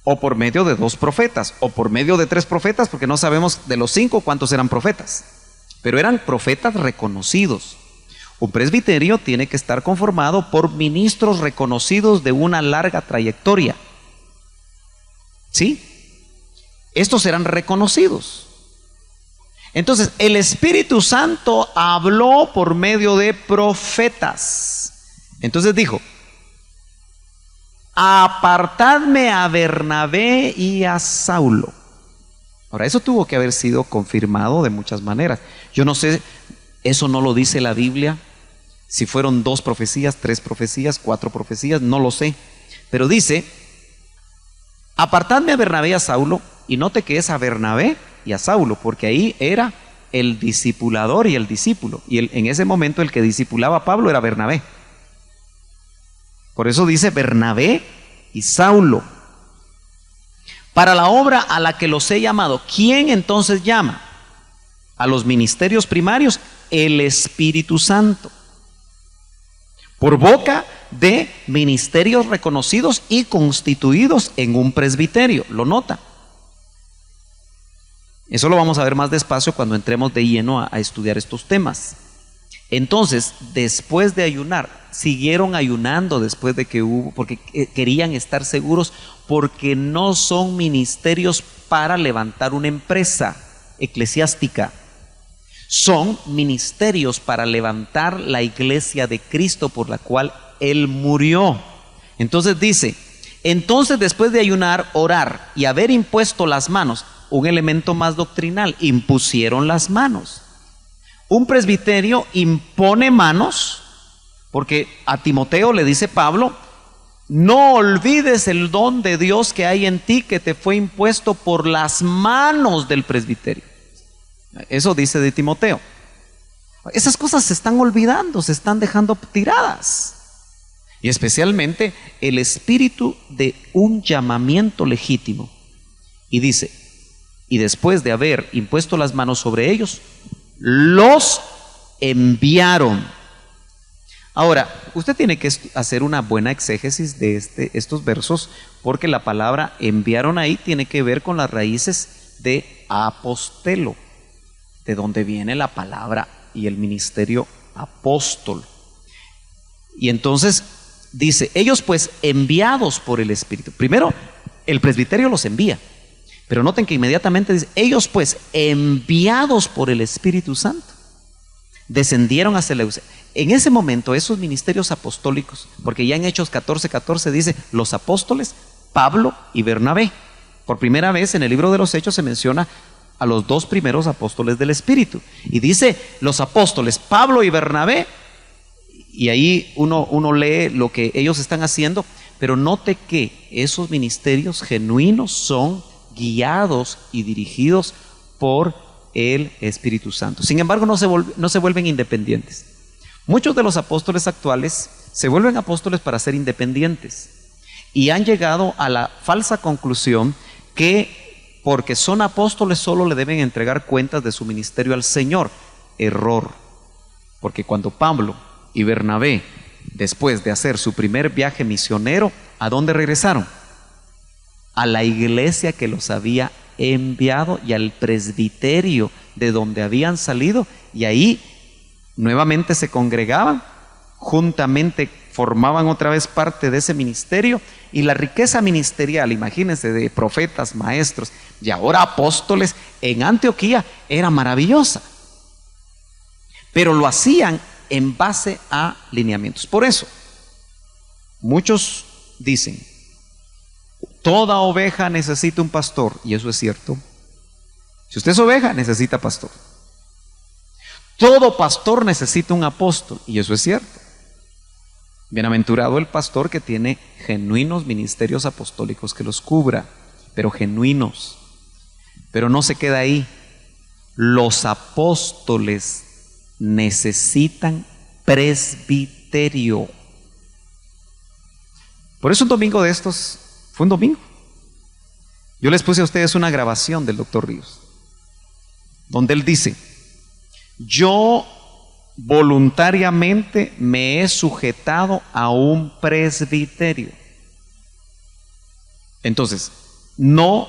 Speaker 1: ¿O por medio de 2 profetas? ¿O por medio de 3 profetas? Porque no sabemos de los 5 cuántos eran profetas. Pero eran profetas reconocidos. Un presbiterio tiene que estar conformado por ministros reconocidos de una larga trayectoria. ¿Sí? Estos eran reconocidos. Entonces, el Espíritu Santo habló por medio de profetas. Entonces dijo, apartadme a Bernabé y a Saulo. Ahora, eso tuvo que haber sido confirmado de muchas maneras. Yo no sé, eso no lo dice la Biblia. Si fueron 2 profecías, 3 profecías, 4 profecías, no lo sé. Pero dice, apartadme a Bernabé y a Saulo. Y note que es a Bernabé y a Saulo, porque ahí era el discipulador y el discípulo. Y en ese momento el que discipulaba a Pablo era Bernabé. Por eso dice Bernabé y Saulo. Para la obra a la que los he llamado. ¿Quién entonces llama? A los ministerios primarios, el Espíritu Santo. Por boca de ministerios reconocidos y constituidos en un presbiterio. ¿Lo nota? Eso lo vamos a ver más despacio cuando entremos de lleno a estudiar estos temas. Entonces, después de ayunar, siguieron ayunando después de que hubo, porque querían estar seguros, porque no son ministerios para levantar una empresa eclesiástica. Son ministerios para levantar la iglesia de Cristo por la cual Él murió. Entonces dice, entonces después de ayunar, orar y haber impuesto las manos, un elemento más doctrinal, impusieron las manos. Un presbiterio impone manos, porque a Timoteo le dice Pablo, no olvides el don de Dios que hay en ti, que te fue impuesto por las manos del presbiterio. Eso dice de Timoteo. Esas cosas se están olvidando, se están dejando tiradas. Y especialmente el espíritu de un llamamiento legítimo. Y dice, y después de haber impuesto las manos sobre ellos, los enviaron. Ahora, usted tiene que hacer una buena exégesis de estos versos, porque la palabra enviaron ahí tiene que ver con las raíces de apostelo, de donde viene la palabra y el ministerio apóstol. Y entonces dice, ellos pues enviados por el Espíritu. Primero, el presbiterio los envía, pero noten que inmediatamente dice, ellos pues enviados por el Espíritu Santo, descendieron a Seleucia. En ese momento, esos ministerios apostólicos, porque ya en Hechos 14:14 dice, los apóstoles, Pablo y Bernabé. Por primera vez en el libro de los Hechos se menciona a los dos primeros apóstoles del Espíritu. Y dice, los apóstoles, Pablo y Bernabé, y ahí uno lee lo que ellos están haciendo, pero note que esos ministerios genuinos son guiados y dirigidos por el Espíritu Santo. Sin embargo, no se vuelven independientes. Muchos de los apóstoles actuales se vuelven apóstoles para ser independientes y han llegado a la falsa conclusión que porque son apóstoles solo le deben entregar cuentas de su ministerio al Señor. Error. Porque cuando Pablo y Bernabé, después de hacer su primer viaje misionero, ¿a dónde regresaron? A la iglesia que los había enviado y al presbiterio de donde habían salido, y ahí nuevamente se congregaban, juntamente formaban otra vez parte de ese ministerio, y la riqueza ministerial, imagínense, de profetas, maestros y ahora apóstoles en Antioquía era maravillosa, pero lo hacían en base a lineamientos. Por eso muchos dicen, toda oveja necesita un pastor, y eso es cierto. Si usted es oveja, necesita pastor. Todo pastor necesita un apóstol, y eso es cierto. Bienaventurado el pastor que tiene genuinos ministerios apostólicos que los cubra, pero genuinos. Pero no se queda ahí. Los apóstoles necesitan presbiterio. Por eso un domingo de estos fue un domingo. Yo les puse a ustedes una grabación del doctor Ríos, donde él dice, yo voluntariamente me he sujetado a un presbiterio. Entonces, no,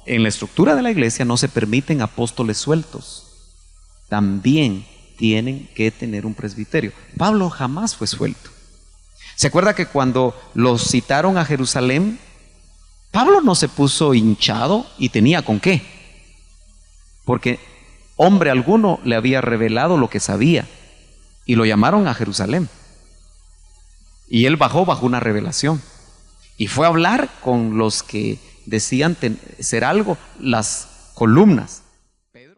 Speaker 1: en la estructura de la iglesia no se permiten apóstoles sueltos. También tienen que tener un presbiterio. Pablo jamás fue suelto. ¿Se acuerda que cuando los citaron a Jerusalén, Pablo no se puso hinchado y tenía con qué? Porque hombre alguno le había revelado lo que sabía y lo llamaron a Jerusalén. Y él bajó bajo una revelación y fue a hablar con los que decían ser algo, las columnas.